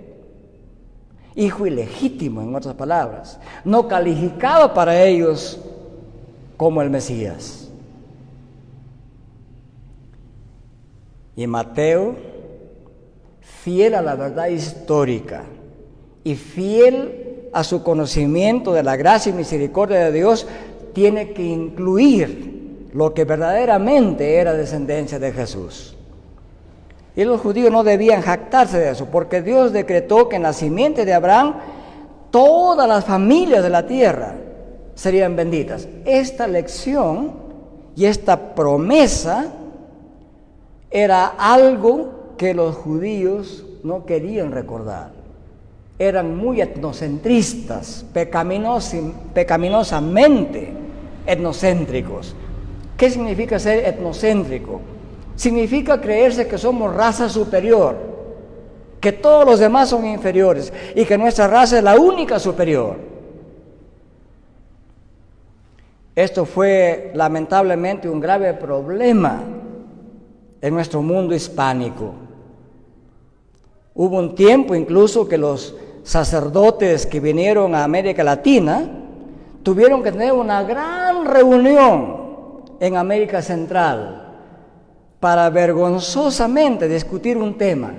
Hijo ilegítimo, en otras palabras. No calificaba para ellos como el Mesías. Y Mateo, fiel a la verdad histórica y fiel a su conocimiento de la gracia y misericordia de Dios, tiene que incluir lo que verdaderamente era descendencia de Jesús. Y los judíos no debían jactarse de eso, porque Dios decretó que en la simiente de Abraham todas las familias de la tierra serían benditas. Esta lección y esta promesa era algo que los judíos no querían recordar. Eran muy etnocentristas, pecaminosamente etnocéntricos. ¿Qué significa ser etnocéntrico? Significa creerse que somos raza superior, que todos los demás son inferiores y que nuestra raza es la única superior. Esto fue lamentablemente un grave problema en nuestro mundo hispánico. Hubo un tiempo incluso que los sacerdotes que vinieron a América Latina tuvieron que tener una gran reunión en América Central para vergonzosamente discutir un tema,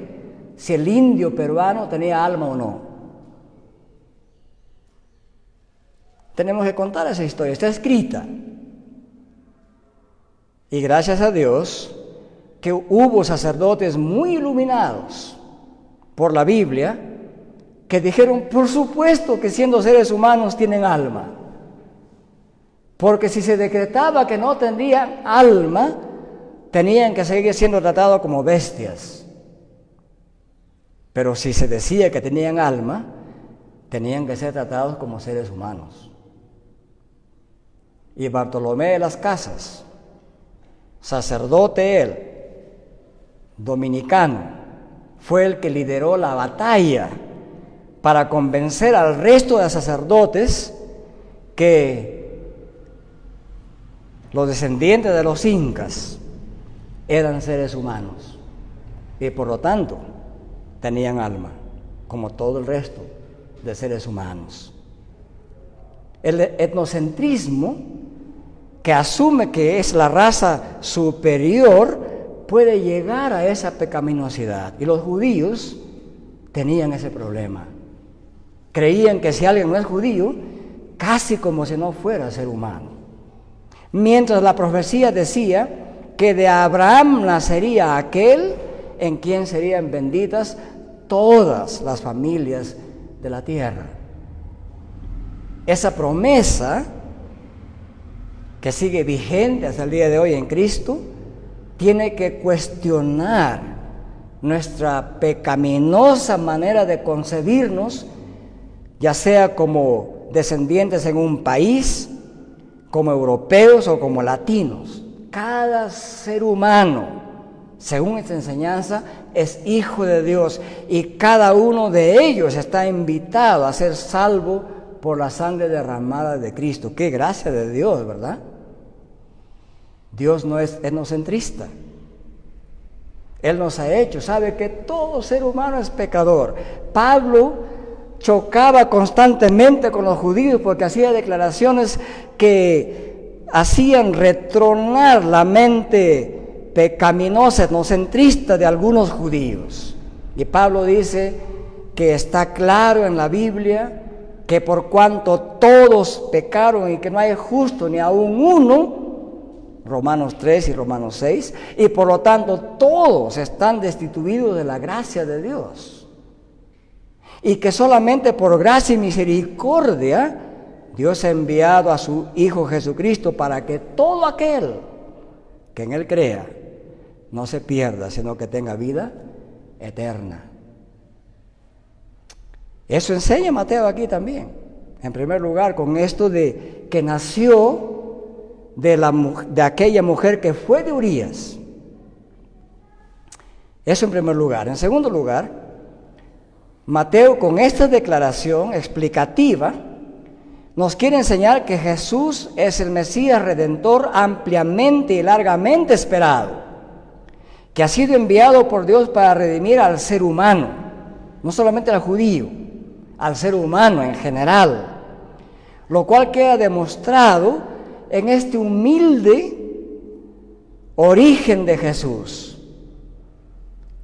si el indio peruano tenía alma o no. Tenemos que contar esa historia, está escrita. Y gracias a Dios que hubo sacerdotes muy iluminados por la Biblia que dijeron, por supuesto que siendo seres humanos tienen alma. Porque si se decretaba que no tendrían alma, tenían que seguir siendo tratados como bestias. Pero si se decía que tenían alma, tenían que ser tratados como seres humanos. Y Bartolomé de las Casas, sacerdote él, dominicano, fue el que lideró la batalla para convencer al resto de sacerdotes que los descendientes de los incas eran seres humanos y por lo tanto tenían alma, como todo el resto de seres humanos. El etnocentrismo, que asume que es la raza superior, puede llegar a esa pecaminosidad. Y los judíos tenían ese problema. Creían que si alguien no es judío, casi como si no fuera ser humano. Mientras la profecía decía que de Abraham nacería aquel en quien serían benditas todas las familias de la tierra. Esa promesa, que sigue vigente hasta el día de hoy en Cristo, tiene que cuestionar nuestra pecaminosa manera de concebirnos, ya sea como descendientes en un país, como europeos o como latinos. Cada ser humano, según esta enseñanza, es hijo de Dios y cada uno de ellos está invitado a ser salvo por la sangre derramada de Cristo. ¡Qué gracia de Dios!, ¿verdad? Dios no es etnocentrista. Él nos ha hecho, sabe que todo ser humano es pecador. Pablo chocaba constantemente con los judíos porque hacía declaraciones que hacían retronar la mente pecaminosa, etnocentrista de algunos judíos. Y Pablo dice que está claro en la Biblia que por cuanto todos pecaron y que no hay justo ni aun uno, Romanos 3 y Romanos 6, y por lo tanto todos están destituidos de la gracia de Dios. Y que solamente por gracia y misericordia Dios ha enviado a su Hijo Jesucristo para que todo aquel que en Él crea no se pierda, sino que tenga vida eterna. Eso enseña Mateo aquí también. En primer lugar, con esto de que nació de aquella mujer que fue de Urías. Eso en primer lugar. En segundo lugar, Mateo, con esta declaración explicativa, nos quiere enseñar que Jesús es el Mesías Redentor ampliamente y largamente esperado, que ha sido enviado por Dios para redimir al ser humano, no solamente al judío, al ser humano en general, lo cual queda demostrado en este humilde origen de Jesús,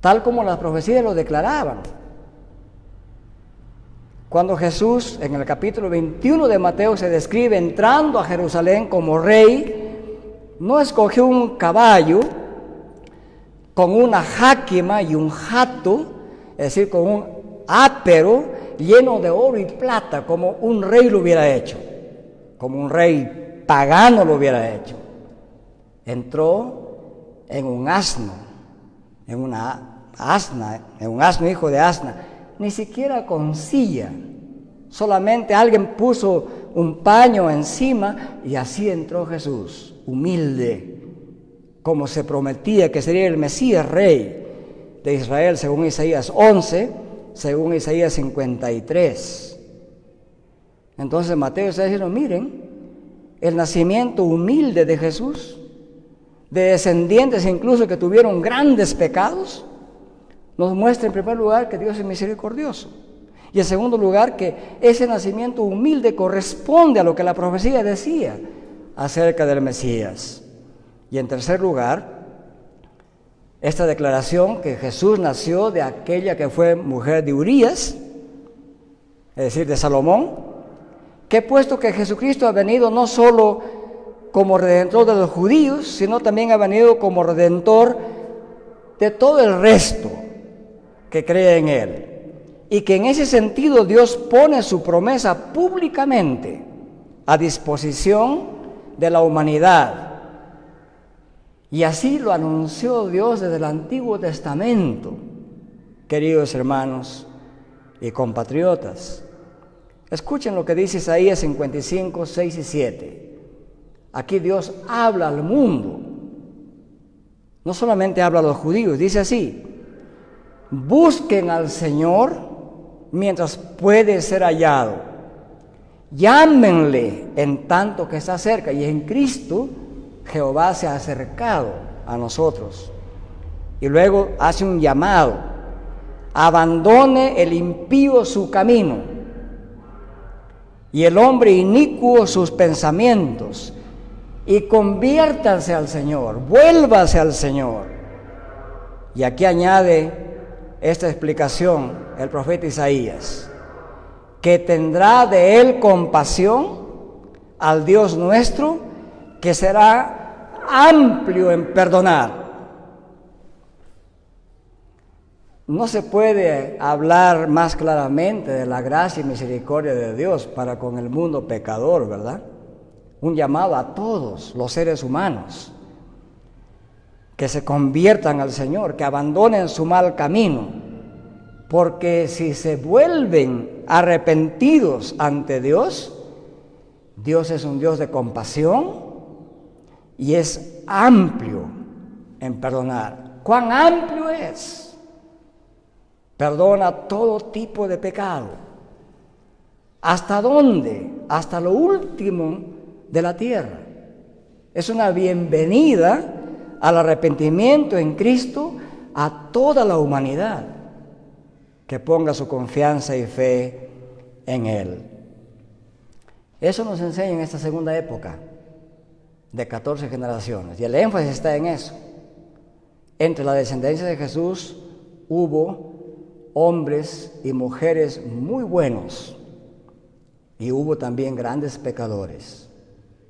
tal como las profecías lo declaraban. Cuando Jesús, en el capítulo 21 de Mateo, se describe entrando a Jerusalén como rey, no escogió un caballo con una jáquima y un jato, es decir, con un ápero lleno de oro y plata, como un rey lo hubiera hecho, como un rey pagano lo hubiera hecho. Entró en un asno, en un asno hijo de asna, ni siquiera con silla, solamente alguien puso un paño encima y así entró Jesús, humilde, como se prometía que sería el Mesías, rey de Israel, según Isaías 11, según Isaías 53. Entonces Mateo está diciendo, miren, el nacimiento humilde de Jesús, de descendientes incluso que tuvieron grandes pecados, nos muestra en primer lugar que Dios es misericordioso. Y en segundo lugar, que ese nacimiento humilde corresponde a lo que la profecía decía acerca del Mesías. Y en tercer lugar, esta declaración que Jesús nació de aquella que fue mujer de Urías, es decir, de Salomón, que puesto que Jesucristo ha venido no solo como redentor de los judíos, sino también ha venido como redentor de todo el resto que cree en Él. Y que en ese sentido Dios pone su promesa públicamente a disposición de la humanidad. Y así lo anunció Dios desde el Antiguo Testamento, queridos hermanos y compatriotas. Escuchen lo que dice Isaías 55, 6 y 7. Aquí Dios habla al mundo, no solamente habla a los judíos, dice así: busquen al Señor mientras puede ser hallado, llámenle en tanto que está cerca. Y en Cristo Jehová se ha acercado a nosotros. Y luego hace un llamado: abandone el impío su camino y el hombre inicuo sus pensamientos, y conviértase al Señor, vuélvase al Señor. Y aquí añade esta explicación el profeta Isaías: que tendrá de él compasión al Dios nuestro, que será amplio en perdonar. No se puede hablar más claramente de la gracia y misericordia de Dios para con el mundo pecador, ¿verdad? Un llamado a todos los seres humanos que se conviertan al Señor, que abandonen su mal camino, porque si se vuelven arrepentidos ante Dios, Dios es un Dios de compasión y es amplio en perdonar. ¿Cuán amplio es? Perdona todo tipo de pecado. ¿Hasta dónde? Hasta lo último de la tierra. Es una bienvenida al arrepentimiento en Cristo a toda la humanidad que ponga su confianza y fe en Él. Eso nos enseña en esta segunda época de 14 generaciones, y el énfasis está en eso. Entre la descendencia de Jesús hubo hombres y mujeres muy buenos, y hubo también grandes pecadores,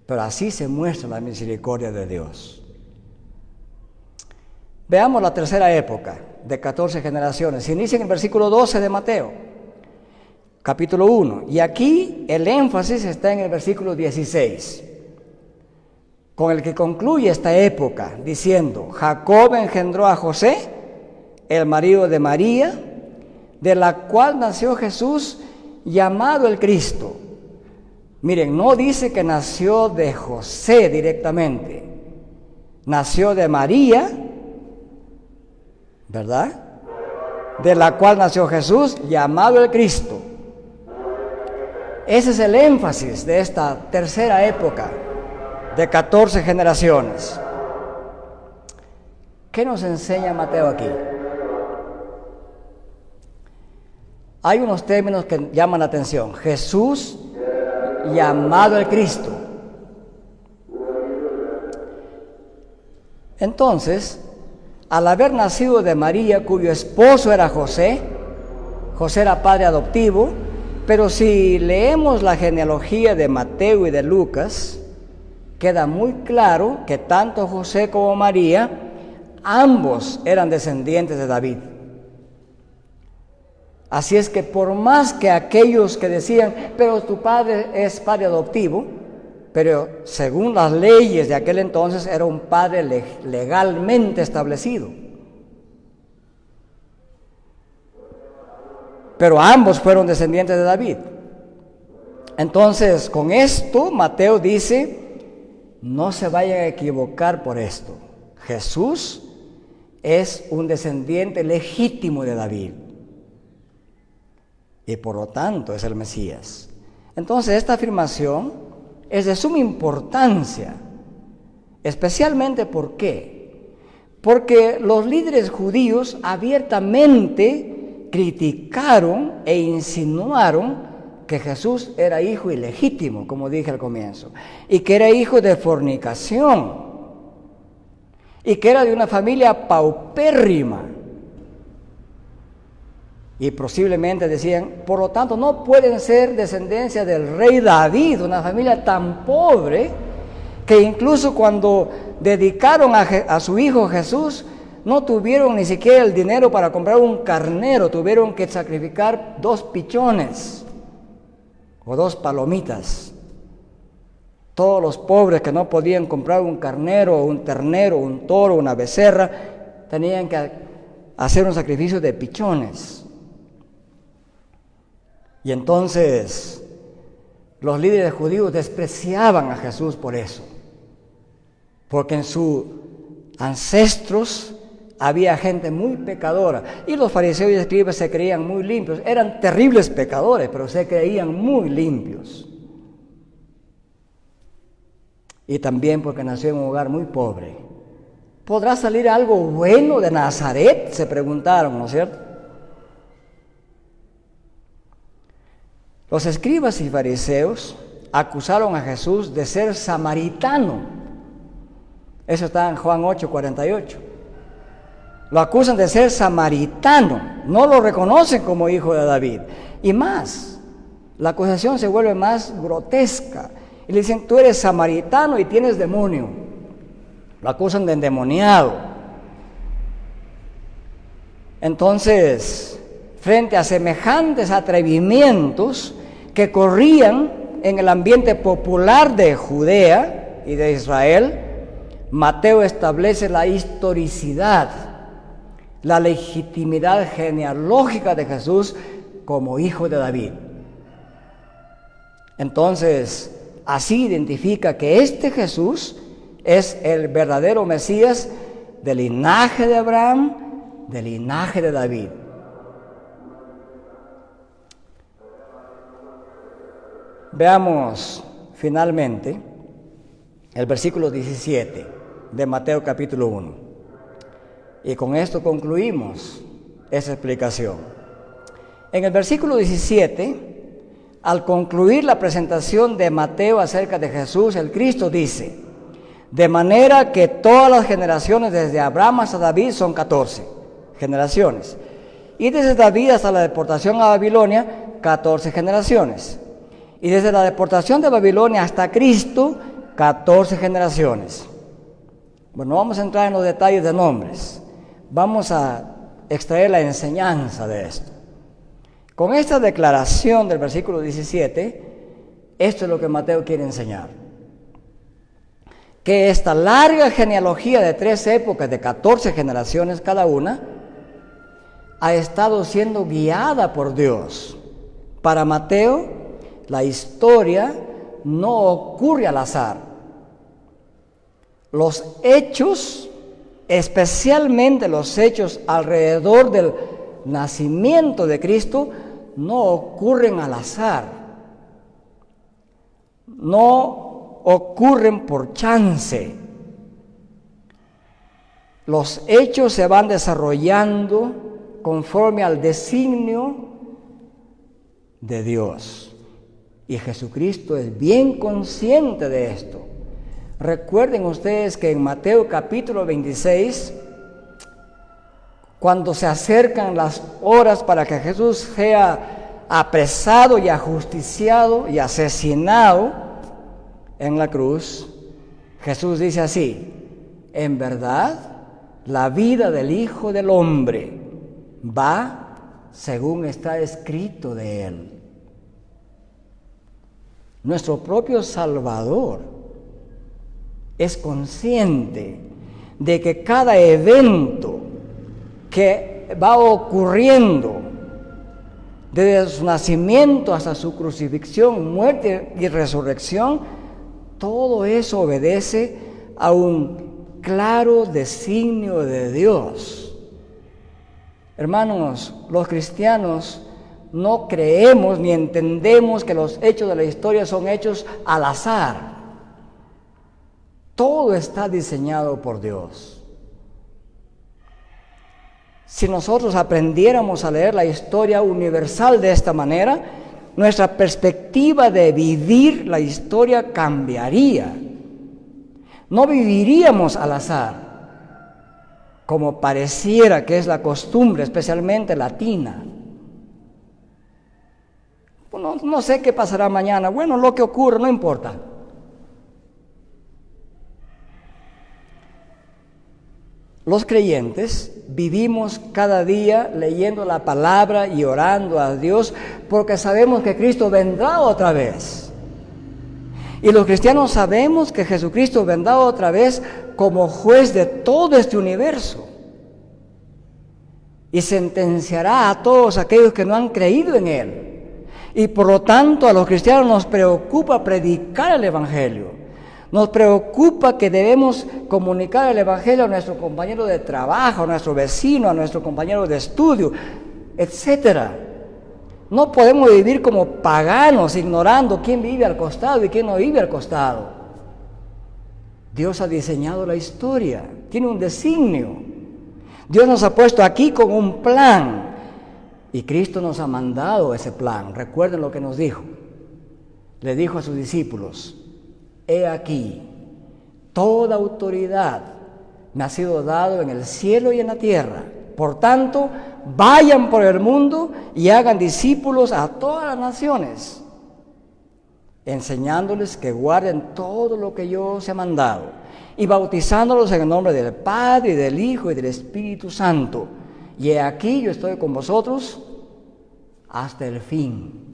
pero así se muestra la misericordia de Dios. Veamos la tercera época de 14 generaciones. Se inicia en el versículo 12 de Mateo, capítulo 1, y aquí el énfasis está en el versículo 16, con el que concluye esta época, diciendo: Jacob engendró a José, el marido de María, de la cual nació Jesús, llamado el Cristo. Miren, no dice que nació de José directamente, nació de María, ¿verdad? De la cual nació Jesús, llamado el Cristo. Ese es el énfasis de esta tercera época de 14 generaciones. ¿Qué nos enseña Mateo aquí? Hay unos términos que llaman la atención. Jesús, llamado el Cristo. Entonces, al haber nacido de María, cuyo esposo era José, José era padre adoptivo, pero si leemos la genealogía de Mateo y de Lucas, queda muy claro que tanto José como María ambos eran descendientes de David. Así es que por más que aquellos que decían, pero tu padre es padre adoptivo, pero según las leyes de aquel entonces era un padre legalmente establecido. Pero ambos fueron descendientes de David. Entonces, con esto, Mateo dice, no se vayan a equivocar por esto. Jesús es un descendiente legítimo de David. Y por lo tanto es el Mesías. Entonces, esta afirmación es de suma importancia. Especialmente, ¿por qué? Porque los líderes judíos abiertamente criticaron e insinuaron que Jesús era hijo ilegítimo, como dije al comienzo, y que era hijo de fornicación, y que era de una familia paupérrima. Y posiblemente decían, por lo tanto, no pueden ser descendencia del rey David, una familia tan pobre, que incluso cuando dedicaron a su hijo Jesús, no tuvieron ni siquiera el dinero para comprar un carnero, tuvieron que sacrificar 2 pichones o 2 palomitas. Todos los pobres que no podían comprar un carnero, un ternero, un toro, una becerra, tenían que hacer un sacrificio de pichones. Y entonces los líderes judíos despreciaban a Jesús por eso, porque en sus ancestros había gente muy pecadora, y los fariseos y escribas se creían muy limpios. Eran terribles pecadores, pero se creían muy limpios. Y también porque nació en un hogar muy pobre. ¿Podrá salir algo bueno de Nazaret?, se preguntaron, ¿no es cierto? Los escribas y fariseos acusaron a Jesús de ser samaritano. Eso está en Juan 8:48. Lo acusan de ser samaritano, no lo reconocen como hijo de David. Y más, la acusación se vuelve más grotesca. Y le dicen, tú eres samaritano y tienes demonio. Lo acusan de endemoniado. Entonces, frente a semejantes atrevimientos que corrían en el ambiente popular de Judea y de Israel, Mateo establece la historicidad, la legitimidad genealógica de Jesús como hijo de David. Entonces, así identifica que este Jesús es el verdadero Mesías del linaje de Abraham, del linaje de David. Veamos finalmente el versículo 17 de Mateo capítulo 1. Y con esto concluimos esa explicación. En el versículo 17, al concluir la presentación de Mateo acerca de Jesús el Cristo, dice, de manera que todas las generaciones desde Abraham hasta David son 14 generaciones. Y desde David hasta la deportación a Babilonia, 14 generaciones. Y desde la deportación de Babilonia hasta Cristo, 14 generaciones. Bueno, vamos a entrar en los detalles de nombres. Vamos a extraer la enseñanza de esto. Con esta declaración del versículo 17, esto es lo que Mateo quiere enseñar. Que esta larga genealogía de 3 épocas, de 14 generaciones cada una, ha estado siendo guiada por Dios. Para Mateo, la historia no ocurre al azar. Los hechos, especialmente los hechos alrededor del nacimiento de Cristo, no ocurren al azar. No ocurren por chance. Los hechos se van desarrollando conforme al designio de Dios. Y Jesucristo es bien consciente de esto. Recuerden ustedes que en Mateo capítulo 26, cuando se acercan las horas para que Jesús sea apresado y ajusticiado y asesinado en la cruz, Jesús dice así, en verdad la vida del Hijo del Hombre va según está escrito de Él. Nuestro propio Salvador es consciente de que cada evento que va ocurriendo desde su nacimiento hasta su crucifixión, muerte y resurrección, todo eso obedece a un claro designio de Dios. Hermanos, los cristianos no creemos ni entendemos que los hechos de la historia son hechos al azar. Todo está diseñado por Dios. Si nosotros aprendiéramos a leer la historia universal de esta manera, nuestra perspectiva de vivir la historia cambiaría. No viviríamos al azar, como pareciera que es la costumbre, especialmente latina. Bueno, no sé qué pasará mañana. Bueno, lo que ocurra, no importa. Los creyentes vivimos cada día leyendo la palabra y orando a Dios porque sabemos que Cristo vendrá otra vez. Y los cristianos sabemos que Jesucristo vendrá otra vez como juez de todo este universo. Y sentenciará a todos aquellos que no han creído en Él. Y por lo tanto a los cristianos nos preocupa predicar el Evangelio. Nos preocupa que debemos comunicar el Evangelio a nuestro compañero de trabajo, a nuestro vecino, a nuestro compañero de estudio, etc. No podemos vivir como paganos, ignorando quién vive al costado y quién no vive al costado. Dios ha diseñado la historia, tiene un designio. Dios nos ha puesto aquí con un plan y Cristo nos ha mandado ese plan. Recuerden lo que nos dijo. Le dijo a sus discípulos: he aquí, toda autoridad me ha sido dado en el cielo y en la tierra. Por tanto, vayan por el mundo y hagan discípulos a todas las naciones, enseñándoles que guarden todo lo que yo os he mandado, y bautizándolos en el nombre del Padre, y del Hijo, y del Espíritu Santo. Y he aquí, yo estoy con vosotros hasta el fin.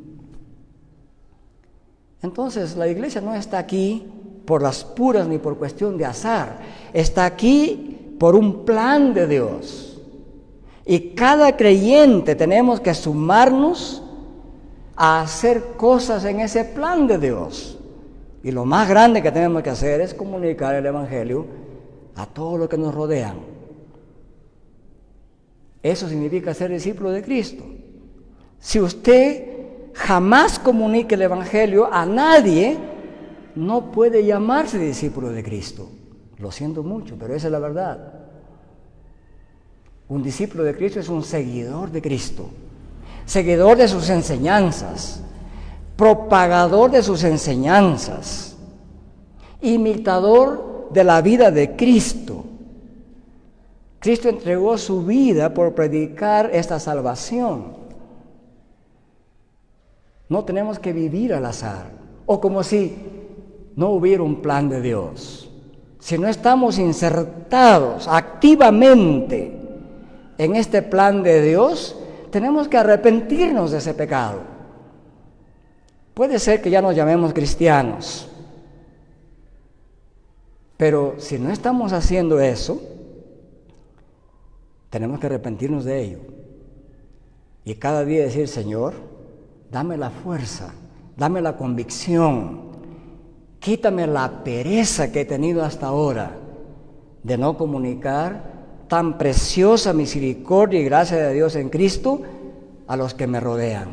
Entonces, la iglesia no está aquí por las puras ni por cuestión de azar. Está aquí por un plan de Dios. Y cada creyente tenemos que sumarnos a hacer cosas en ese plan de Dios. Y lo más grande que tenemos que hacer es comunicar el Evangelio a todos los que nos rodean. Eso significa ser discípulo de Cristo. Si usted jamás comunique el Evangelio a nadie, no puede llamarse discípulo de Cristo. Lo siento mucho, pero esa es la verdad. Un discípulo de Cristo es un seguidor de Cristo, seguidor de sus enseñanzas, propagador de sus enseñanzas, imitador de la vida de Cristo. Cristo entregó su vida por predicar esta salvación. No tenemos que vivir al azar o como si no hubiera un plan de Dios. Si no estamos insertados activamente en este plan de Dios, tenemos que arrepentirnos de ese pecado. Puede ser que ya nos llamemos cristianos, pero si no estamos haciendo eso, tenemos que arrepentirnos de ello. Y cada día decir: Señor, dame la fuerza, dame la convicción, quítame la pereza que he tenido hasta ahora de no comunicar tan preciosa misericordia y gracia de Dios en Cristo a los que me rodean.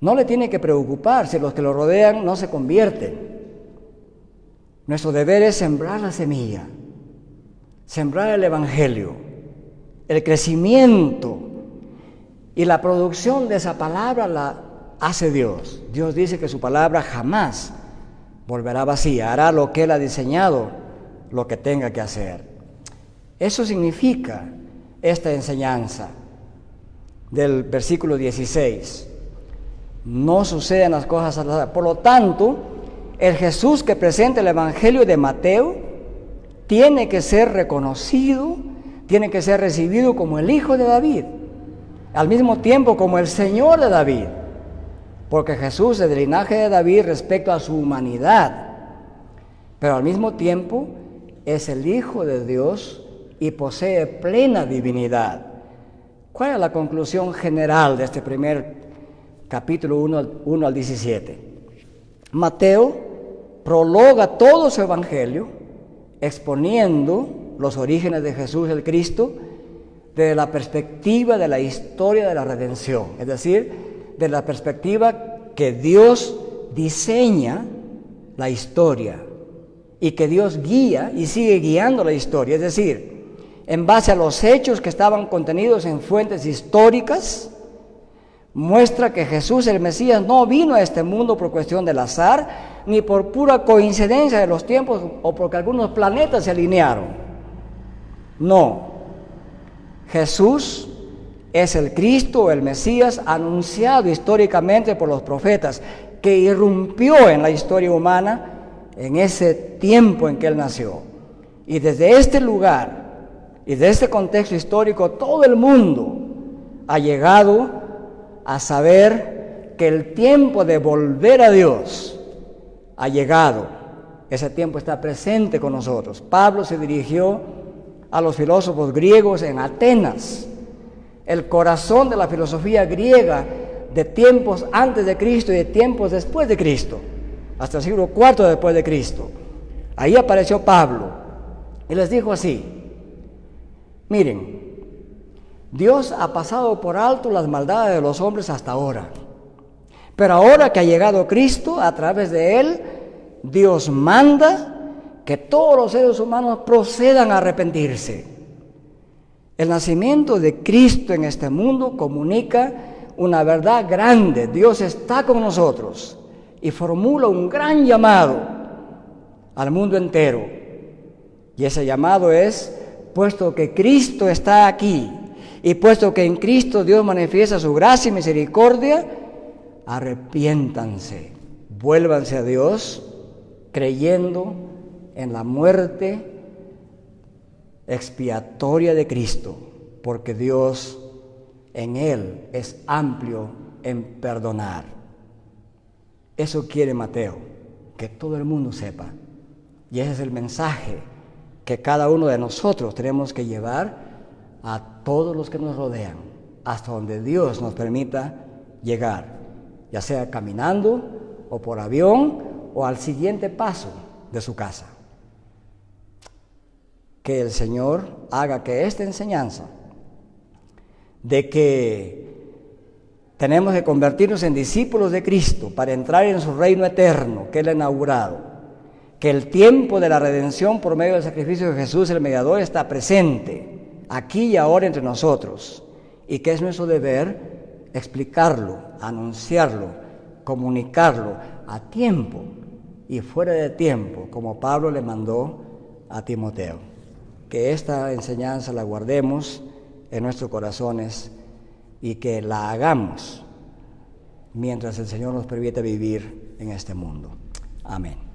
No le tiene que preocupar si los que lo rodean no se convierten. Nuestro deber es sembrar la semilla, sembrar el Evangelio, el crecimiento y la producción de esa palabra la hace Dios. Dios dice que su palabra jamás volverá vacía, hará lo que Él ha diseñado, lo que tenga que hacer. Eso significa esta enseñanza del versículo 16. No suceden las cosas al azar. Por lo tanto, el Jesús que presenta el Evangelio de Mateo tiene que ser reconocido, tiene que ser recibido como el Hijo de David, al mismo tiempo como el Señor de David, porque Jesús es del linaje de David respecto a su humanidad, pero al mismo tiempo es el Hijo de Dios y posee plena divinidad. ¿Cuál es la conclusión general de este primer capítulo 1 al 17? Mateo prologa todo su evangelio exponiendo los orígenes de Jesús el Cristo desde la perspectiva de la historia de la redención, es decir, de la perspectiva que Dios diseña la historia y que Dios guía y sigue guiando la historia, es decir, en base a los hechos que estaban contenidos en fuentes históricas, muestra que Jesús el Mesías no vino a este mundo por cuestión del azar, ni por pura coincidencia de los tiempos o porque algunos planetas se alinearon. No, Jesús es el Cristo, el Mesías, anunciado históricamente por los profetas, que irrumpió en la historia humana en ese tiempo en que Él nació. Y desde este lugar y de este contexto histórico, todo el mundo ha llegado a saber que el tiempo de volver a Dios ha llegado. Ese tiempo está presente con nosotros. Pablo se dirigió a los filósofos griegos en Atenas, el corazón de la filosofía griega de tiempos antes de Cristo y de tiempos después de Cristo, hasta el siglo IV después de Cristo. Ahí apareció Pablo y les dijo así: miren, Dios ha pasado por alto las maldades de los hombres hasta ahora, pero ahora que ha llegado Cristo, a través de Él, Dios manda que todos los seres humanos procedan a arrepentirse. El nacimiento de Cristo en este mundo comunica una verdad grande. Dios está con nosotros y formula un gran llamado al mundo entero. Y ese llamado es: puesto que Cristo está aquí y puesto que en Cristo Dios manifiesta su gracia y misericordia, arrepiéntanse, vuélvanse a Dios creyendo en la muerte expiatoria de Cristo, porque Dios en Él es amplio en perdonar. Eso quiere Mateo, que todo el mundo sepa. Y ese es el mensaje que cada uno de nosotros tenemos que llevar a todos los que nos rodean, hasta donde Dios nos permita llegar, ya sea caminando o por avión o al siguiente paso de su casa. Que el Señor haga que esta enseñanza de que tenemos que convertirnos en discípulos de Cristo para entrar en su reino eterno que Él ha inaugurado, que el tiempo de la redención por medio del sacrificio de Jesús el mediador está presente aquí y ahora entre nosotros, y que es nuestro deber explicarlo, anunciarlo, comunicarlo a tiempo y fuera de tiempo, como Pablo le mandó a Timoteo. Que esta enseñanza la guardemos en nuestros corazones y que la hagamos mientras el Señor nos permite vivir en este mundo. Amén.